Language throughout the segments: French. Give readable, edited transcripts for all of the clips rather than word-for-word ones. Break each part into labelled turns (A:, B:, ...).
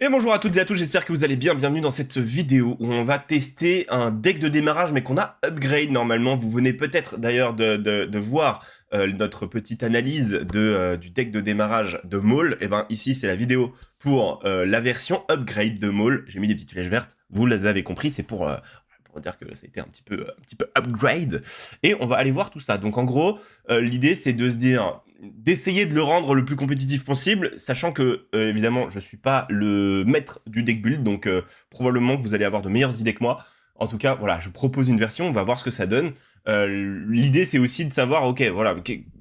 A: Et bonjour à toutes et à tous, j'espère que vous allez bien. Bienvenue dans cette vidéo où on va tester un deck de démarrage mais qu'on a upgrade normalement. Vous venez peut-être d'ailleurs de voir notre petite analyse du deck de démarrage de Maul. Et ben ici c'est la vidéo pour la version upgrade de Maul. J'ai mis des petites flèches vertes, vous les avez compris, c'est pour dire que ça a été un petit peu upgrade. Et on va aller voir tout ça. Donc en gros, l'idée c'est de se dire d'essayer de le rendre le plus compétitif possible, sachant que, évidemment, je suis pas le maître du deck build, donc probablement que vous allez avoir de meilleures idées que moi. En tout cas, voilà, je propose une version, on va voir ce que ça donne. L'idée, c'est aussi de savoir, ok, voilà,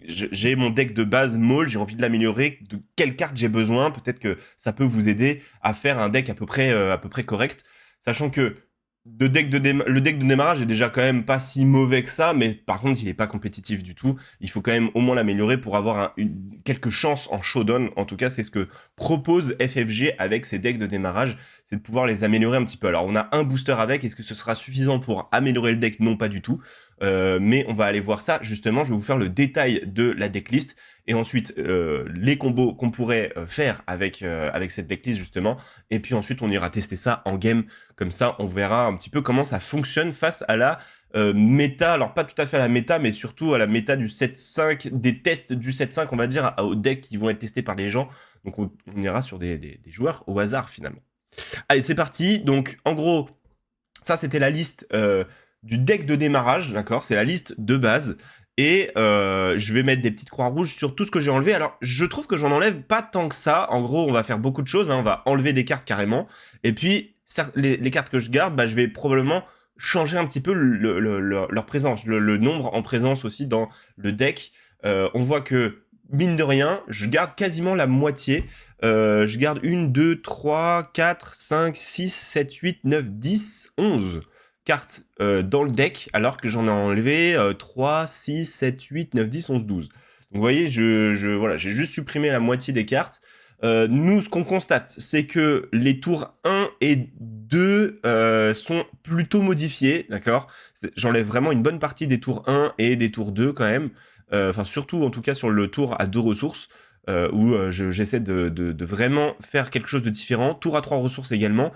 A: j'ai mon deck de base Maul, j'ai envie de l'améliorer, de quelle carte j'ai besoin, peut-être que ça peut vous aider à faire un deck à peu près correct, sachant que le deck de démarrage est déjà quand même pas si mauvais que ça, mais par contre, il est pas compétitif du tout. Il faut quand même au moins l'améliorer pour avoir quelques chances en showdown. En tout cas, c'est ce que propose FFG avec ses decks de démarrage, c'est de pouvoir les améliorer un petit peu. Alors, on a un booster avec, est-ce que ce sera suffisant pour améliorer le deck? Non, pas du tout. Mais on va aller voir ça, justement, je vais vous faire le détail de la decklist, et ensuite les combos qu'on pourrait faire avec cette decklist, justement, et puis ensuite on ira tester ça en game, comme ça on verra un petit peu comment ça fonctionne face à la méta, alors pas tout à fait à la méta, mais surtout à la méta du 7-5, des tests du 7-5, on va dire, aux decks qui vont être testés par les gens, donc on ira sur des joueurs au hasard finalement. Allez, c'est parti. Donc en gros, ça c'était la liste du deck de démarrage, d'accord? C'est la liste de base. Et je vais mettre des petites croix rouges sur tout ce que j'ai enlevé. Alors, je trouve que j'en enlève pas tant que ça. En gros, on va faire beaucoup de choses, hein. On va enlever des cartes carrément. Et puis, les cartes que je garde, bah, je vais probablement changer un petit peu leur présence, le nombre en présence aussi dans le deck. On voit que, mine de rien, je garde quasiment la moitié. Je garde 1, 2, 3, 4, 5, 6, 7, 8, 9, 10, 11 cartes dans le deck, alors que j'en ai enlevé 3, 6, 7, 8, 9, 10, 11, 12. Donc vous voyez, voilà, j'ai juste supprimé la moitié des cartes. Nous, ce qu'on constate, c'est que les tours 1 et 2 sont plutôt modifiés, d'accord? J'enlève vraiment une bonne partie des tours 1 et des tours 2 quand même. Enfin, surtout en tout cas sur le tour à 2 ressources, où j'essaie de vraiment faire quelque chose de différent. Tour à 3 ressources également.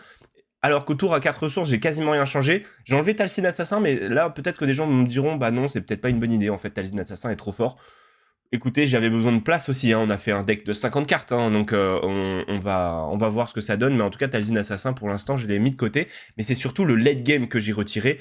A: Alors qu'au tour à 4 ressources, j'ai quasiment rien changé. J'ai enlevé Tal'Sin Assassin, mais là, peut-être que des gens me diront, bah non, c'est peut-être pas une bonne idée, en fait, Tal'Sin Assassin est trop fort. Écoutez, j'avais besoin de place aussi, hein. On a fait un deck de 50 cartes, hein, donc on va voir ce que ça donne, mais en tout cas, Tal'Sin Assassin, pour l'instant, je l'ai mis de côté, mais c'est surtout le late game que j'ai retiré.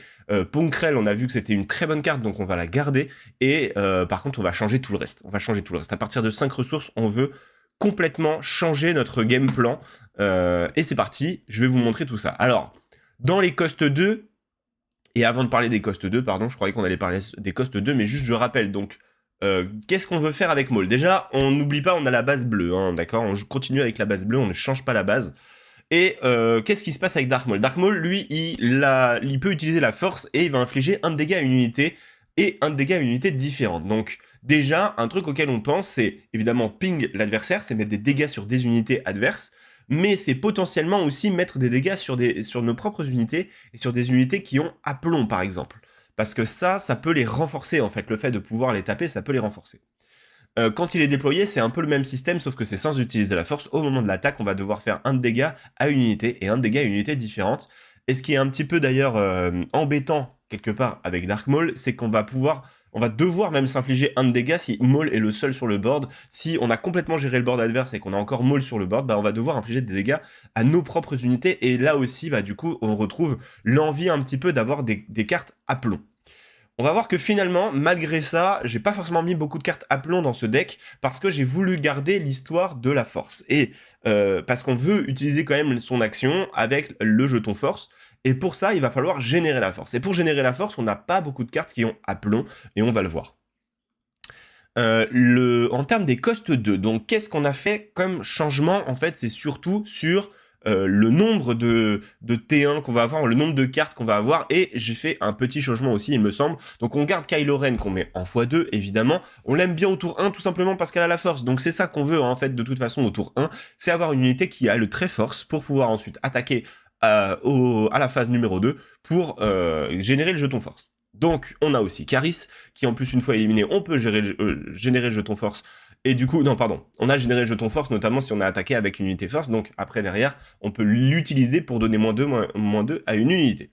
A: Ponkrell, on a vu que c'était une très bonne carte, donc on va la garder, et par contre, on va changer tout le reste. On va changer tout le reste. À partir de 5 ressources, on veut complètement changer notre game plan, et c'est parti, je vais vous montrer tout ça. Alors, dans les cost 2, et avant de parler des cost 2, pardon, je croyais qu'on allait parler des cost 2, mais juste je rappelle, donc, qu'est-ce qu'on veut faire avec Maul? Déjà, on n'oublie pas, on a la base bleue, hein, d'accord? On continue avec la base bleue, on ne change pas la base. Et qu'est-ce qui se passe avec Dark Maul? Dark Maul, lui, il peut utiliser la force et il va infliger un dégât à une unité et un dégât à une unité différente. Donc déjà, un truc auquel on pense, c'est évidemment ping l'adversaire, c'est mettre des dégâts sur des unités adverses, mais c'est potentiellement aussi mettre des dégâts sur nos propres unités et sur des unités qui ont aplomb, par exemple. Parce que ça peut les renforcer, en fait. Le fait de pouvoir les taper, ça peut les renforcer. Quand il est déployé, c'est un peu le même système, sauf que c'est sans utiliser la force. Au moment de l'attaque, on va devoir faire un de dégâts à une unité et un de dégâts à une unité différente. Et ce qui est un petit peu d'ailleurs embêtant quelque part avec Dark Maul, c'est on va devoir même s'infliger un de dégâts si Maul est le seul sur le board. Si on a complètement géré le board adverse et qu'on a encore Maul sur le board, bah on va devoir infliger des dégâts à nos propres unités. Et là aussi, bah du coup, on retrouve l'envie un petit peu d'avoir des cartes à plomb. On va voir que finalement, malgré ça, j'ai pas forcément mis beaucoup de cartes à plomb dans ce deck parce que j'ai voulu garder l'histoire de la force. Et parce qu'on veut utiliser quand même son action avec le jeton force. Et pour ça, il va falloir générer la force. Et pour générer la force, on n'a pas beaucoup de cartes qui ont à plomb, et on va le voir. En termes des cost 2, donc qu'est-ce qu'on a fait comme changement? En fait, c'est surtout sur le nombre de T1 qu'on va avoir, le nombre de cartes qu'on va avoir, et j'ai fait un petit changement aussi, il me semble. Donc on garde Kylo Ren qu'on met en x2, évidemment. On l'aime bien au tour 1, tout simplement parce qu'elle a la force. Donc c'est ça qu'on veut, en fait, de toute façon, au tour 1, c'est avoir une unité qui a le très force pour pouvoir ensuite attaquer à la phase numéro 2 pour générer le jeton force. Donc, on a aussi Caris, qui en plus, une fois éliminé, on peut générer le jeton force Et du coup, non, pardon, on a généré le jeton force, notamment si on a attaqué avec une unité force, donc après derrière, on peut l'utiliser pour donner -2, -2 à une unité.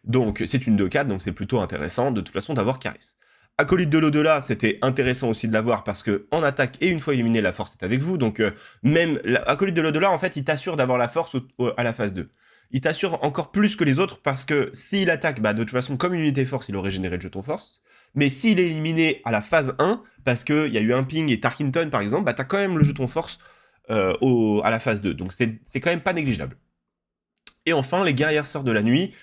A: Donc c'est une 2-4, donc c'est plutôt intéressant de toute façon d'avoir Caris. Acolyte de l'au-delà, c'était intéressant aussi de l'avoir parce que en attaque et une fois éliminé, la force est avec vous. Donc même Acolyte de l'au-delà, en fait, il t'assure d'avoir la force à la phase 2. Il t'assure encore plus que les autres parce que s'il attaque, bah, de toute façon, comme une unité force, il aurait généré le jeton force. Mais s'il est éliminé à la phase 1, parce qu'il y a eu un ping et Tarkington par exemple, bah, t'as quand même le jeton force à la phase 2. Donc c'est quand même pas négligeable. Et enfin, les guerrières sœurs de la nuit,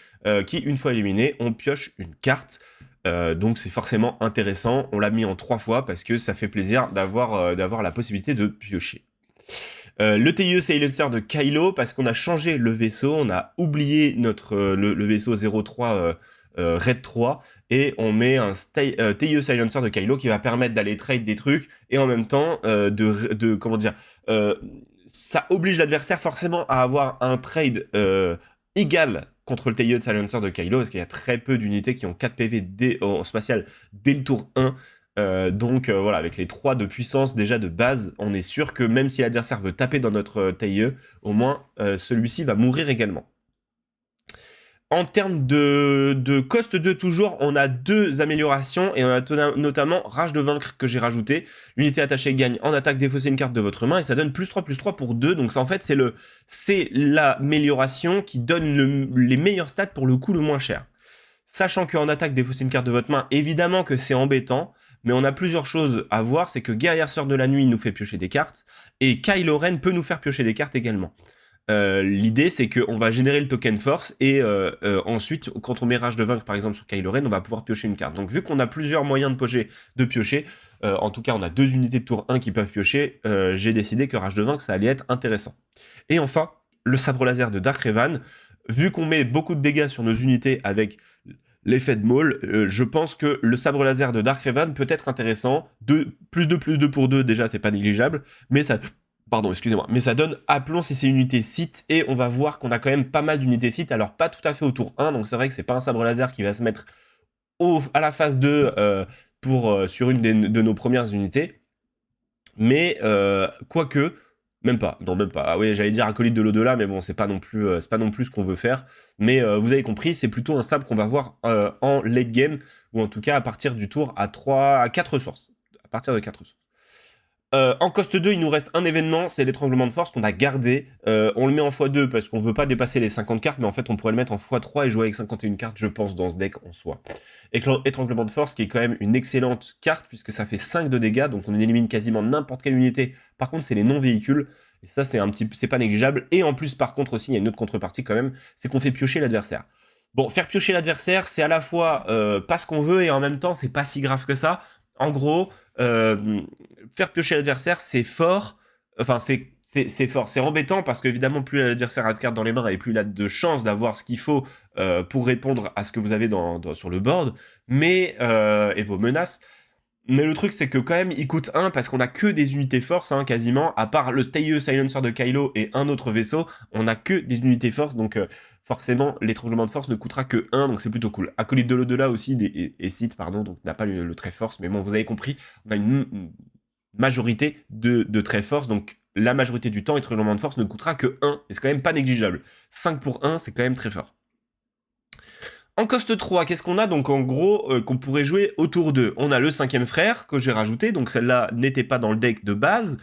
A: qui, une fois éliminés, on pioche une carte. Donc c'est forcément intéressant. On l'a mis en 3 fois parce que ça fait plaisir d'avoir la possibilité de piocher. Le TIE Silencer de Kylo, parce qu'on a changé le vaisseau, on a oublié le vaisseau 03 Red 3, et on met un TIE Silencer de Kylo qui va permettre d'aller trade des trucs, et en même temps, comment dire, ça oblige l'adversaire forcément à avoir un trade égal contre le TIE Silencer de Kylo, parce qu'il y a très peu d'unités qui ont 4 PV en spatial dès le tour 1, donc voilà, avec les 3 de puissance déjà de base, on est sûr que même si l'adversaire veut taper dans notre TIE, au moins celui-ci va mourir également. En termes de cost 2 toujours, on a 2 améliorations et on a notamment Rage de vaincre que j'ai rajouté. L'unité attachée gagne en attaque défausser une carte de votre main et ça donne +3/+3 pour 2. Donc ça, en fait c'est l'amélioration qui donne les meilleurs stats pour le coût le moins cher. Sachant qu'en attaque défausser une carte de votre main, évidemment que c'est embêtant, mais on a plusieurs choses à voir, c'est que Guerrière Sœur de la Nuit nous fait piocher des cartes, et Kylo Ren peut nous faire piocher des cartes également. L'idée c'est qu'on va générer le token force et ensuite quand on met Rage de vaincre par exemple sur Kylo Ren, on va pouvoir piocher une carte. Donc vu qu'on a plusieurs moyens de piocher, en tout cas on a 2 unités de tour 1 qui peuvent piocher, j'ai décidé que Rage de vaincre ça allait être intéressant. Et enfin, le sabre laser de Dark Revan, vu qu'on met beaucoup de dégâts sur nos unités avec l'effet de Maul, je pense que le sabre laser de Dark Revan peut être intéressant. +2/+2 pour 2 déjà c'est pas négligeable, mais ça... Pardon, excusez-moi, mais ça donne Aplomb si c'est une unité site, et on va voir qu'on a quand même pas mal d'unités site, alors pas tout à fait au tour 1, donc c'est vrai que c'est pas un sabre laser qui va se mettre à la phase 2 sur une de nos premières unités, mais quoique, même pas, non même pas, ah oui j'allais dire acolyte de l'au-delà, mais bon c'est pas non plus ce qu'on veut faire, mais vous avez compris, c'est plutôt un sabre qu'on va voir en late game, ou en tout cas à partir du tour à 4 sources, à partir de 4 sources. En cost 2, il nous reste un événement, c'est l'étranglement de force qu'on a gardé. On le met en x2 parce qu'on veut pas dépasser les 50 cartes, mais en fait on pourrait le mettre en x3 et jouer avec 51 cartes, je pense, dans ce deck en soi. Étranglement de force qui est quand même une excellente carte puisque ça fait 5 de dégâts, donc on élimine quasiment n'importe quelle unité. Par contre, c'est les non-véhicules, et ça c'est pas négligeable. Et en plus, par contre aussi, il y a une autre contrepartie quand même, c'est qu'on fait piocher l'adversaire. Bon, faire piocher l'adversaire, c'est à la fois pas ce qu'on veut et en même temps, c'est pas si grave que ça. En gros, faire piocher l'adversaire, c'est fort. Enfin, c'est fort. C'est embêtant parce qu'évidemment, plus l'adversaire a de cartes dans les mains et plus il a de chances d'avoir ce qu'il faut pour répondre à ce que vous avez sur le board, mais, et vos menaces. Mais le truc, c'est que quand même, il coûte 1 parce qu'on a que des unités force, hein, quasiment. À part le TIE Silencer de Kylo et un autre vaisseau, on a que des unités force. Donc, forcément, l'étranglement de force ne coûtera que 1, donc c'est plutôt cool. Acolyte de l'au-delà aussi, et Sith, pardon, donc n'a pas le trait force. Mais bon, vous avez compris, on a une majorité de trait force. Donc, la majorité du temps, étranglement de force ne coûtera que 1. Et c'est quand même pas négligeable. 5 pour 1, c'est quand même très fort. En cost 3, qu'est-ce qu'on a? Donc en gros, qu'on pourrait jouer au tour 2. On a le 5e frère que j'ai rajouté, donc celle-là n'était pas dans le deck de base.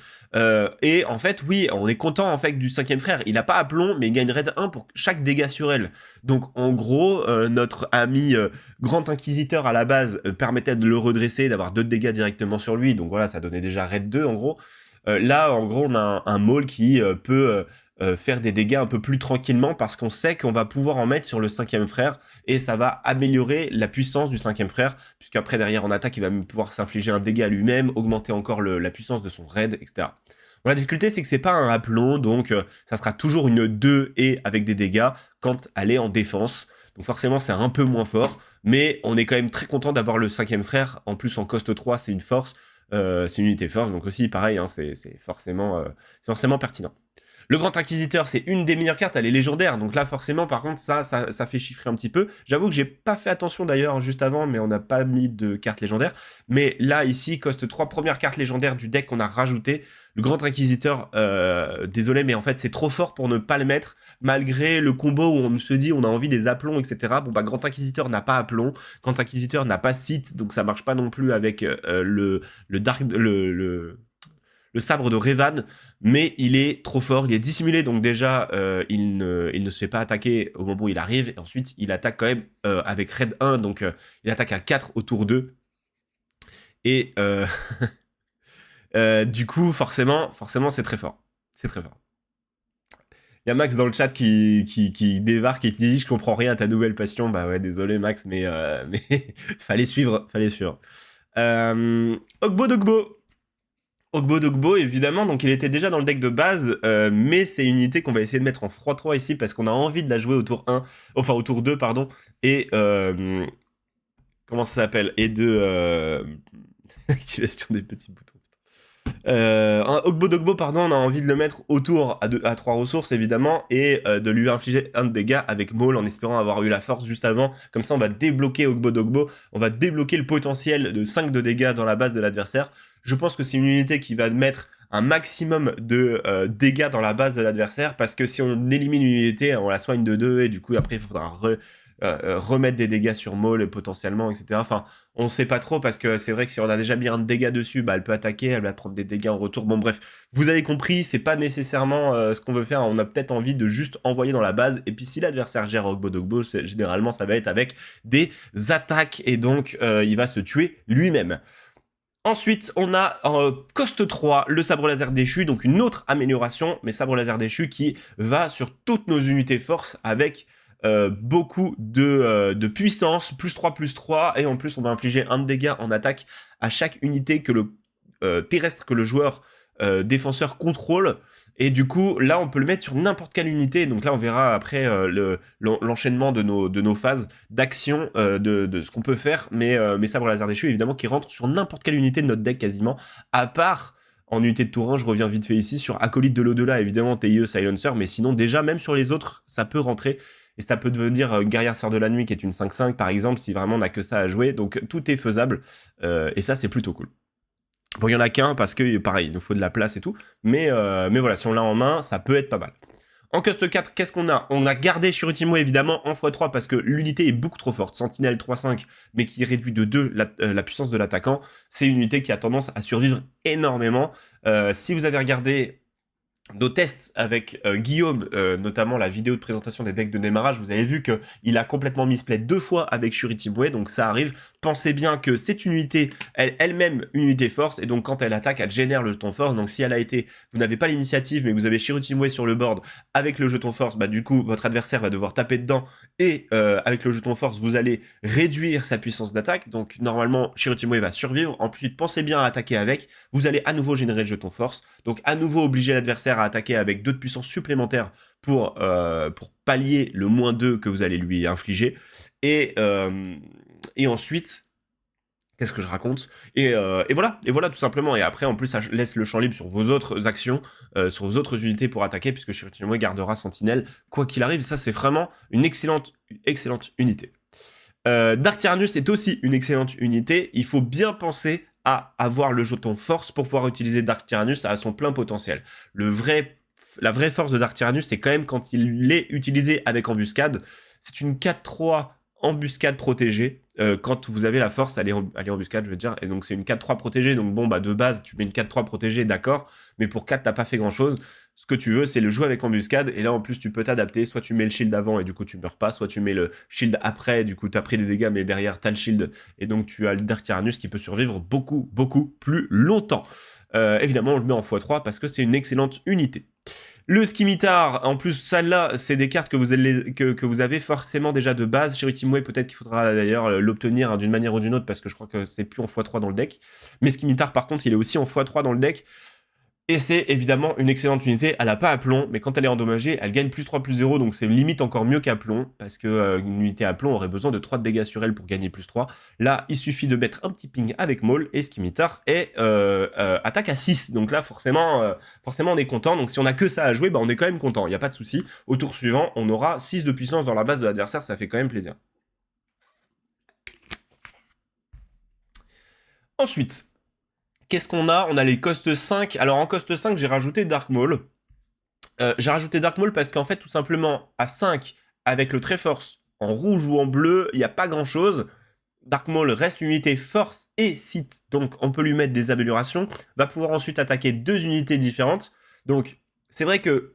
A: Et en fait, oui, on est content en fait du 5e frère. Il n'a pas aplomb, mais il gagne raid 1 pour chaque dégât sur elle. Donc en gros, notre ami Grand Inquisiteur à la base permettait de le redresser, d'avoir 2 dégâts directement sur lui. Donc voilà, ça donnait déjà raid 2 en gros. Là, en gros, on a un Maul qui peut... faire des dégâts un peu plus tranquillement parce qu'on sait qu'on va pouvoir en mettre sur le 5e frère et ça va améliorer la puissance du 5e frère puisqu'après derrière en attaque il va même pouvoir s'infliger un dégât lui-même, augmenter encore la puissance de son raid, etc. Bon, la difficulté c'est que c'est pas un aplomb donc ça sera toujours une 2 et avec des dégâts quand elle est en défense, donc forcément c'est un peu moins fort mais on est quand même très content d'avoir le 5e frère, en plus en cost 3 c'est une force, c'est une unité force donc aussi pareil hein, c'est forcément pertinent. Le Grand Inquisiteur, c'est une des meilleures cartes, elle est légendaire, donc là forcément par contre ça fait chiffrer un petit peu. J'avoue que j'ai pas fait attention d'ailleurs juste avant, mais on n'a pas mis de cartes légendaires. Mais là ici, coste 3 premières cartes légendaires du deck qu'on a rajouté. Le Grand Inquisiteur, désolé, mais en fait c'est trop fort pour ne pas le mettre, malgré le combo où on se dit on a envie des aplombs, etc. Bon bah Grand Inquisiteur n'a pas aplomb, Grand Inquisiteur n'a pas site, donc ça marche pas non plus avec le sabre de Revan, mais il est trop fort, il est dissimulé, donc déjà il ne se fait pas attaquer au moment où il arrive, et ensuite il attaque quand même avec Raid 1, donc il attaque à 4 au tour 2, et du coup forcément c'est très fort, c'est très fort. Il y a Max dans le chat qui débarque et qui dit « Je comprends rien à ta nouvelle passion ». Bah ouais, désolé Max, mais fallait suivre. Ogbo Dogbo. Ogbo Dogbo, évidemment, donc il était déjà dans le deck de base, mais c'est une unité qu'on va essayer de mettre en x3 ici, parce qu'on a envie de la jouer au tour 1, enfin au tour 2, pardon, et... comment ça s'appelle? Et de... activation des petits boutons. Un Ogbo Dogbo, pardon, on a envie de le mettre autour à 3 ressources, évidemment, et de lui infliger un de dégâts avec Maul, en espérant avoir eu la force juste avant. Comme ça, on va débloquer Ogbo Dogbo, on va débloquer le potentiel de 5 de dégâts dans la base de l'adversaire. Je pense que c'est une unité qui va mettre un maximum de dégâts dans la base de l'adversaire, parce que si on élimine une unité, on la soigne de 2, et du coup, après, il faudra remettre des dégâts sur Maul potentiellement, etc. Enfin, on sait pas trop, parce que c'est vrai que si on a déjà mis un dégât dessus, bah elle peut attaquer, elle va prendre des dégâts en retour. Bon bref, vous avez compris, c'est pas nécessairement ce qu'on veut faire, on a peut-être envie de juste envoyer dans la base, et puis si l'adversaire gère Ogbo Dogbo, généralement ça va être avec des attaques, et donc il va se tuer lui-même. Ensuite, on a coste 3, le sabre laser déchu, donc une autre amélioration, mais sabre laser déchu qui va sur toutes nos unités force avec beaucoup de puissance, +3/+3, et en plus on va infliger un de dégâts en attaque à chaque unité que le terrestre que le joueur défenseur contrôle, et du coup là on peut le mettre sur n'importe quelle unité, donc là on verra après l'enchaînement de nos phases d'action, de ce qu'on peut faire, mais sabre laser déchu évidemment qui rentre sur n'importe quelle unité de notre deck quasiment, à part en unité de tour 1, je reviens vite fait ici, sur Acolyte de l'au-delà, évidemment, TIE, Silencer, mais sinon, déjà, même sur les autres, ça peut rentrer, et ça peut devenir Guerrière Sœur de la Nuit, qui est une 5/5, par exemple, si vraiment on n'a que ça à jouer, donc tout est faisable, et ça, c'est plutôt cool. Bon, il y en a qu'un, parce que, pareil, il nous faut de la place et tout, mais voilà, si on l'a en main, ça peut être pas mal. En coste 4, qu'est-ce qu'on a? On a gardé Shurutimo évidemment en x3 parce que l'unité est beaucoup trop forte. Sentinelle 3/5, mais qui réduit de 2 la puissance de l'attaquant. C'est une unité qui a tendance à survivre énormément. Si vous avez regardé nos tests avec Guillaume, notamment la vidéo de présentation des decks de démarrage, vous avez vu qu'il a complètement misplay 2 fois avec Shuritimwe, donc ça arrive. Pensez bien que c'est une unité, elle-même une unité force, et donc quand elle attaque, elle génère le jeton force, donc si elle a été, vous n'avez pas l'initiative, mais vous avez Shuritimwe sur le board avec le jeton force, bah du coup, votre adversaire va devoir taper dedans, et avec le jeton force, vous allez réduire sa puissance d'attaque, donc normalement, Shuritimwe va survivre. Ensuite, pensez bien à attaquer avec, vous allez à nouveau générer le jeton force, donc à nouveau obliger l'adversaire à attaquer avec 2 de puissance supplémentaire pour pallier le -2 que vous allez lui infliger. Et ensuite, qu'est-ce que je raconte, et voilà, tout simplement. Et après, en plus, ça laisse le champ libre sur vos autres actions, sur vos autres unités pour attaquer, puisque Shuritimwe gardera Sentinelle, quoi qu'il arrive. Ça, c'est vraiment une excellente unité. Dark Tyrannus est aussi une excellente unité. Il faut bien penser à avoir le jeton force pour pouvoir utiliser Dark Tyrannus à son plein potentiel. La vraie force de Dark Tyrannus, c'est quand même quand il est utilisé avec embuscade. C'est une 4/3 embuscade protégée. Quand vous avez la force, aller embuscade, je veux dire, et donc c'est une 4/3 protégée, donc bon, bah de base, tu mets une 4/3 protégée, d'accord, mais pour 4, t'as pas fait grand-chose. Ce que tu veux, c'est le jouer avec embuscade, et là, en plus, tu peux t'adapter, soit tu mets le shield avant, et du coup, tu meurs pas, soit tu mets le shield après, du coup, t'as pris des dégâts, mais derrière, t'as le shield, et donc tu as le Dark Tyrannus qui peut survivre beaucoup plus longtemps. Évidemment, on le met en x3 parce que c'est une excellente unité. Le Scimitar, en plus, celle-là, c'est des cartes que vous avez forcément déjà de base. Shuritimwe, peut-être qu'il faudra d'ailleurs l'obtenir d'une manière ou d'une autre, parce que je crois que c'est plus en x3 dans le deck. Mais Scimitar, par contre, il est aussi en x3 dans le deck. Et c'est évidemment une excellente unité, elle a pas Aplomb, mais quand elle est endommagée, elle gagne plus 3, plus 0, donc c'est limite encore mieux qu'Aplomb, parce que une unité Aplomb aurait besoin de 3 de dégâts sur elle pour gagner plus 3. Là, il suffit de mettre un petit ping avec Maul, et Scimitar est attaque à 6, donc là, forcément, on est content, donc si on a que ça à jouer, bah, on est quand même content, il n'y a pas de souci. Au tour suivant, on aura 6 de puissance dans la base de l'adversaire, ça fait quand même plaisir. Ensuite, qu'est-ce qu'on a? On a les cost 5. Alors en cost 5, j'ai rajouté Dark Maul. J'ai rajouté Dark Maul parce qu'en fait, tout simplement, à 5, avec le trait force, en rouge ou en bleu, il n'y a pas grand-chose. Dark Maul reste une unité force et site, donc on peut lui mettre des améliorations. Va pouvoir ensuite attaquer 2 unités différentes. Donc, c'est vrai que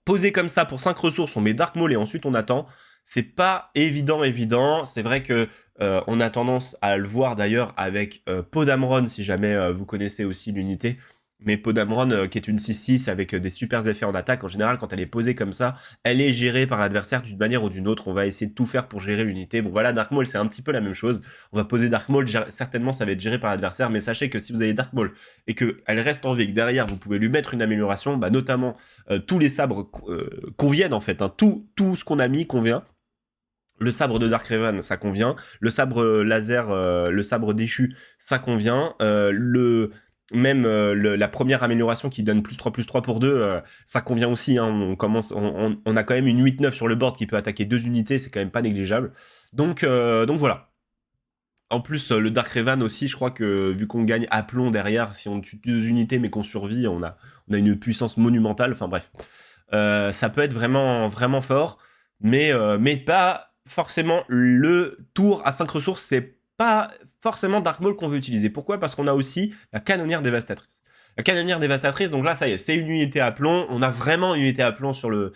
A: poser comme ça pour 5 ressources, on met Dark Maul et ensuite on attend. C'est pas évident. C'est vrai que on a tendance à le voir d'ailleurs avec Podamron, si jamais vous connaissez aussi l'unité. Mais Podamron, qui est une 6-6 avec des super effets en attaque, en général, quand elle est posée comme ça, elle est gérée par l'adversaire d'une manière ou d'une autre. On va essayer de tout faire pour gérer l'unité. Bon voilà, Dark Maul, c'est un petit peu la même chose. On va poser Dark Maul, certainement ça va être géré par l'adversaire, mais sachez que si vous avez Dark Maul et qu'elle reste en vie, que derrière vous pouvez lui mettre une amélioration, bah, notamment tous les sabres conviennent en fait. Hein. Tout ce qu'on a mis convient. Le sabre de Darkraven, ça convient. Le sabre laser, le sabre déchu, ça convient. La première amélioration qui donne plus 3 pour 2, ça convient aussi. Hein. On a quand même une 8-9 sur le board qui peut attaquer 2 unités, c'est quand même pas négligeable. Donc voilà. En plus, le Darkraven aussi, je crois que vu qu'on gagne Aplomb derrière, si on tue 2 unités mais qu'on survit, on a une puissance monumentale. Enfin bref. Ça peut être vraiment, vraiment fort, mais pas forcément le tour à 5 ressources, c'est pas forcément Dark Maul qu'on veut utiliser. Pourquoi? Parce qu'on a aussi la canonnière dévastatrice. La canonnière dévastatrice, donc là, ça y est, c'est une unité à plomb. On a vraiment une unité à plomb sur le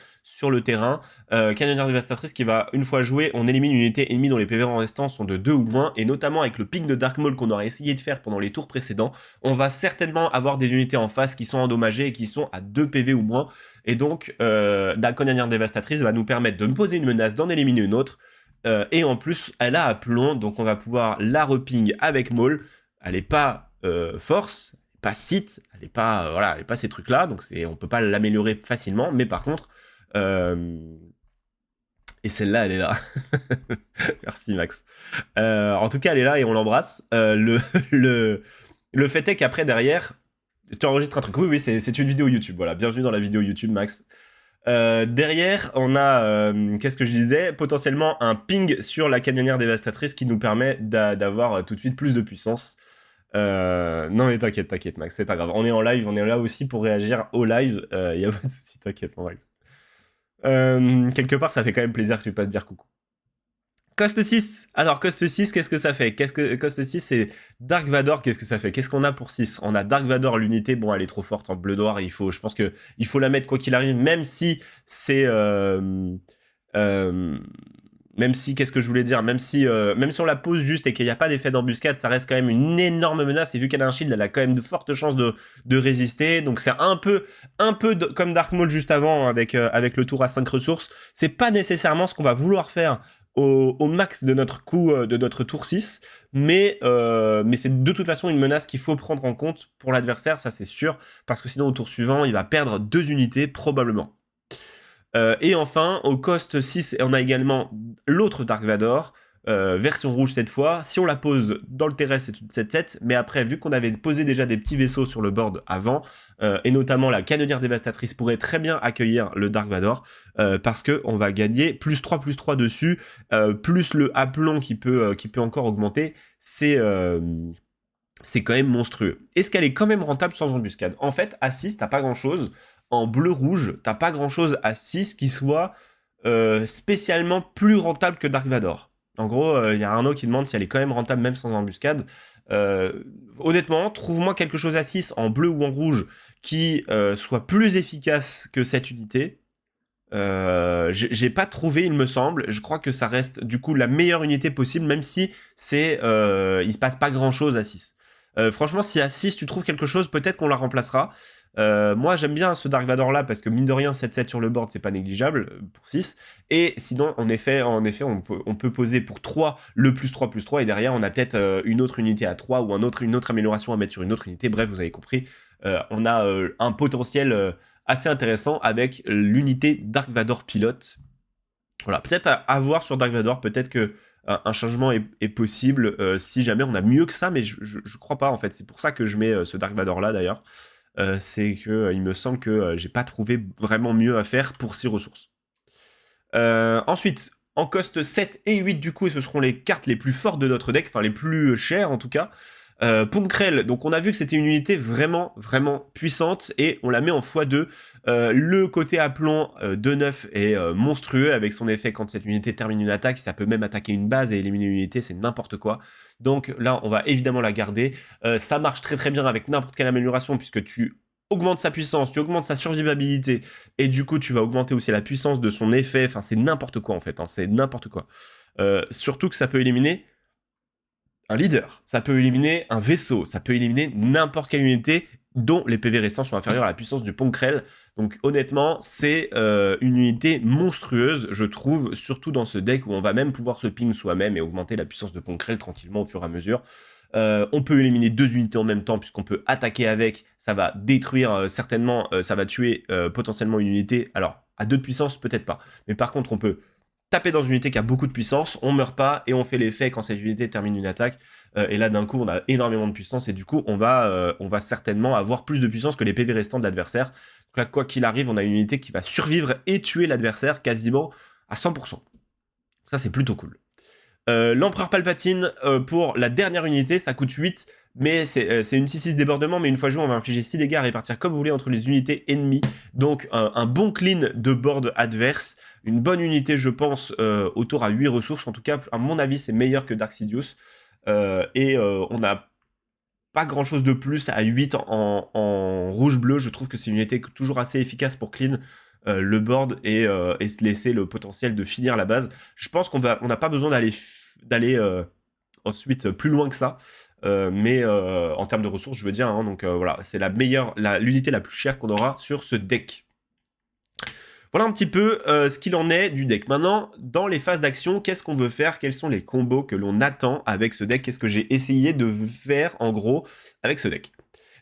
A: terrain. Canonnière dévastatrice qui va, une fois jouée, on élimine une unité ennemie dont les PV restants sont de 2 ou moins, et notamment avec le ping de Dark Maul qu'on aurait essayé de faire pendant les tours précédents, on va certainement avoir des unités en face qui sont endommagées et qui sont à 2 PV ou moins. Et donc, la canonnière dévastatrice va nous permettre de me poser une menace, d'en éliminer une autre. Et en plus, elle a aplomb, donc on va pouvoir la reping avec Maul. Elle n'est pas force, pas site, elle n'est pas, elle est pas ces trucs-là, donc on peut pas l'améliorer facilement. Mais par contre, et celle-là, elle est là. Merci Max. En tout cas, elle est là et on l'embrasse. Le fait est qu'après, derrière, tu enregistres un truc. Oui, c'est une vidéo YouTube. Voilà, bienvenue dans la vidéo YouTube, Max. Derrière, on a, qu'est-ce que je disais? Potentiellement un ping sur la canonnière dévastatrice qui nous permet d'avoir tout de suite plus de puissance. Non mais t'inquiète Max, c'est pas grave. On est en live, on est là aussi pour réagir au live. Y a pas de soucis, t'inquiète Max. Quelque part, ça fait quand même plaisir que tu passes dire coucou. Cost 6. Alors, Cost 6, qu'est-ce que ça fait? Cost 6, c'est Dark Vador, qu'est-ce que ça fait? Qu'est-ce qu'on a pour 6? On a Dark Vador, l'unité, bon, elle est trop forte en bleu noir, je pense que il faut la mettre quoi qu'il arrive, même si c'est... même si, qu'est-ce que je voulais dire? Même si on la pose juste et qu'il n'y a pas d'effet d'embuscade, ça reste quand même une énorme menace, et vu qu'elle a un shield, elle a quand même de fortes chances de résister, donc c'est un peu comme Dark Maul juste avant, avec le tour à 5 ressources. C'est pas nécessairement ce qu'on va vouloir faire au max de notre coup, de notre tour 6, mais c'est de toute façon une menace qu'il faut prendre en compte pour l'adversaire, ça c'est sûr, parce que sinon au tour suivant, il va perdre 2 unités, probablement. Et enfin, au cost 6, on a également l'autre Dark Vador, version rouge cette fois. Si on la pose dans le terrestre, c'est toute 7-7, mais après, vu qu'on avait posé déjà des petits vaisseaux sur le board avant, et notamment la canonnière dévastatrice pourrait très bien accueillir le Dark Vador, parce qu'on va gagner plus 3 dessus, plus le aplomb qui peut encore augmenter, c'est quand même monstrueux. Est-ce qu'elle est quand même rentable sans embuscade? En fait, à 6, t'as pas grand-chose. En bleu-rouge, t'as pas grand-chose à 6 qui soit spécialement plus rentable que Dark Vador. En gros, il y a Arnaud qui demande si elle est quand même rentable même sans embuscade. Honnêtement, trouve-moi quelque chose à 6 en bleu ou en rouge qui soit plus efficace que cette unité. J'ai pas trouvé, il me semble. Je crois que ça reste du coup la meilleure unité possible, même si il se passe pas grand-chose à 6. Franchement, si à 6 tu trouves quelque chose, peut-être qu'on la remplacera. Moi j'aime bien ce Dark Vador là parce que mine de rien 7-7 sur le board c'est pas négligeable pour 6, et sinon en effet on peut poser pour 3 le plus 3 et derrière on a peut-être une autre unité à 3 ou une autre amélioration à mettre sur une autre unité, bref vous avez compris. on a un potentiel assez intéressant avec l'unité Dark Vador Pilote. Voilà, peut-être à voir sur Dark Vador, peut-être que un changement est possible si jamais on a mieux que ça, mais je crois pas en fait. C'est pour ça que je mets ce Dark Vador là d'ailleurs. C'est que il me semble que j'ai pas trouvé vraiment mieux à faire pour 6 ressources. Ensuite, en cost 7 et 8 du coup, et ce seront les cartes les plus fortes de notre deck, enfin les plus chères en tout cas. Ponkrell, donc on a vu que c'était une unité vraiment, vraiment puissante et on la met en x2. Le côté aplomb de 9 est monstrueux avec son effet quand cette unité termine une attaque, ça peut même attaquer une base et éliminer une unité, c'est n'importe quoi. Donc là, on va évidemment la garder. Ça marche très très bien avec n'importe quelle amélioration puisque tu augmentes sa puissance, tu augmentes sa survivabilité et du coup tu vas augmenter aussi la puissance de son effet, enfin c'est n'importe quoi en fait, hein, c'est n'importe quoi. Surtout que ça peut éliminer un leader, ça peut éliminer un vaisseau, ça peut éliminer n'importe quelle unité dont les PV restants sont inférieurs à la puissance du Ponkrell. Donc honnêtement, c'est une unité monstrueuse, je trouve, surtout dans ce deck où on va même pouvoir se ping soi-même et augmenter la puissance de Ponkrell tranquillement au fur et à mesure. On peut éliminer 2 unités en même temps puisqu'on peut attaquer avec, ça va détruire certainement, ça va tuer potentiellement une unité. Alors, à 2 de puissance, peut-être pas. Mais par contre, on peut taper dans une unité qui a beaucoup de puissance, on meurt pas et on fait l'effet quand cette unité termine une attaque. Et là, d'un coup, on a énormément de puissance et du coup, on va certainement avoir plus de puissance que les PV restants de l'adversaire. Donc là, quoi qu'il arrive, on a une unité qui va survivre et tuer l'adversaire quasiment à 100%. Ça, c'est plutôt cool. L'Empereur Palpatine, pour la dernière unité, ça coûte 8, mais c'est une 6-6 débordement, mais une fois joué, on va infliger 6 dégâts à répartir comme vous voulez entre les unités ennemies. Donc un bon clean de board adverse, une bonne unité, je pense, autour à 8 ressources. En tout cas, à mon avis, c'est meilleur que Dark Sidious. On n'a pas grand chose de plus à 8 en rouge-bleu. Je trouve que c'est une unité toujours assez efficace pour clean le board et se laisser le potentiel de finir la base. Je pense qu'on n'a pas besoin d'aller ensuite plus loin que ça. Mais en termes de ressources, je veux dire, hein, donc voilà, c'est l'unité la plus chère qu'on aura sur ce deck. Voilà un petit peu ce qu'il en est du deck. Maintenant, dans les phases d'action, qu'est-ce qu'on veut faire? Quels sont les combos que l'on attend avec ce deck? Qu'est-ce que j'ai essayé de faire, en gros, avec ce deck?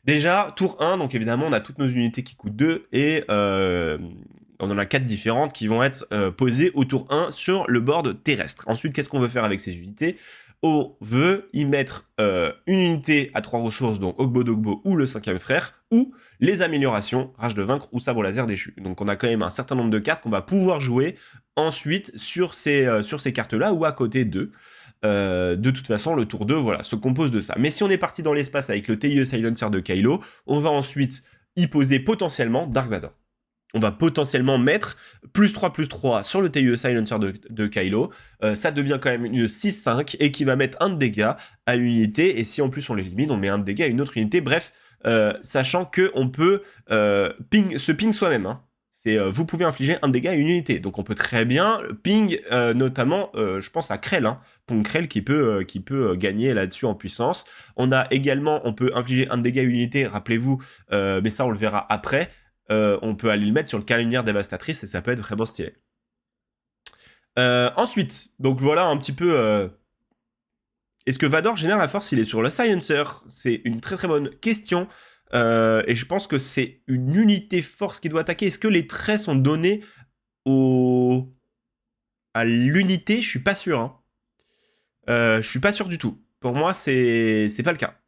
A: Déjà, tour 1, donc évidemment, on a toutes nos unités qui coûtent 2, et on en a 4 différentes qui vont être posées au tour 1 sur le board terrestre. Ensuite, qu'est-ce qu'on veut faire avec ces unités? On veut y mettre une unité à 3 ressources, donc Ogbo Dogbo ou le 5e frère, ou les améliorations, Rage de Vaincre ou Sabre Laser Déchu. Donc on a quand même un certain nombre de cartes qu'on va pouvoir jouer ensuite sur ces cartes-là ou à côté d'eux. De toute façon, le tour 2, voilà, se compose de ça. Mais si on est parti dans l'espace avec le TIE Silencer de Kylo, on va ensuite y poser potentiellement Dark Vador. On va potentiellement mettre +3/+3 sur le TIE Silencer de Kylo. Ça devient quand même une 6-5 et qui va mettre 1 de dégâts à une unité. Et si en plus on l'élimine, on met 1 de dégâts à une autre unité. Bref, sachant qu'on peut se ping soi-même. Hein. Vous pouvez infliger 1 de dégâts à une unité. Donc on peut très bien ping, notamment, je pense à Krell, hein, Ponkrell qui peut gagner là-dessus en puissance. On peut infliger 1 de dégâts à une unité, rappelez-vous, mais ça on le verra après. On peut aller le mettre sur le canonnière dévastatrice et ça peut être vraiment stylé. Ensuite, donc voilà un petit peu... Est-ce que Vador génère la force? Il est sur le Silencer. C'est une très très bonne question. Et je pense que c'est une unité force qui doit attaquer. Est-ce que les traits sont donnés à l'unité? Je suis pas sûr. Hein. Je suis pas sûr du tout. Pour moi, c'est pas le cas.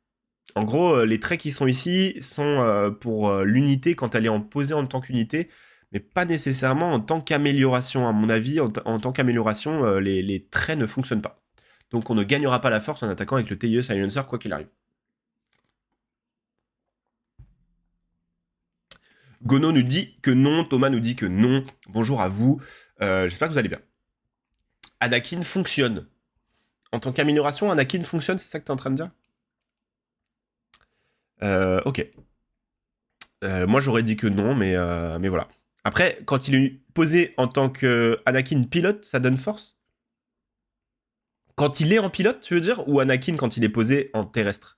A: En gros, les traits qui sont ici sont pour l'unité quand elle est posée en tant qu'unité, mais pas nécessairement en tant qu'amélioration. À mon avis, en tant qu'amélioration, les traits ne fonctionnent pas. Donc on ne gagnera pas la force en attaquant avec le TIE Silencer, quoi qu'il arrive. Gono nous dit que non, Thomas nous dit que non. Bonjour à vous, j'espère que vous allez bien. Anakin fonctionne. En tant qu'amélioration, Anakin fonctionne, c'est ça que tu es en train de dire? Ok. Moi j'aurais dit que non, mais voilà. Après, quand il est posé en tant que Anakin pilote, ça donne force? Quand il est en pilote, tu veux dire? Ou Anakin quand il est posé en terrestre?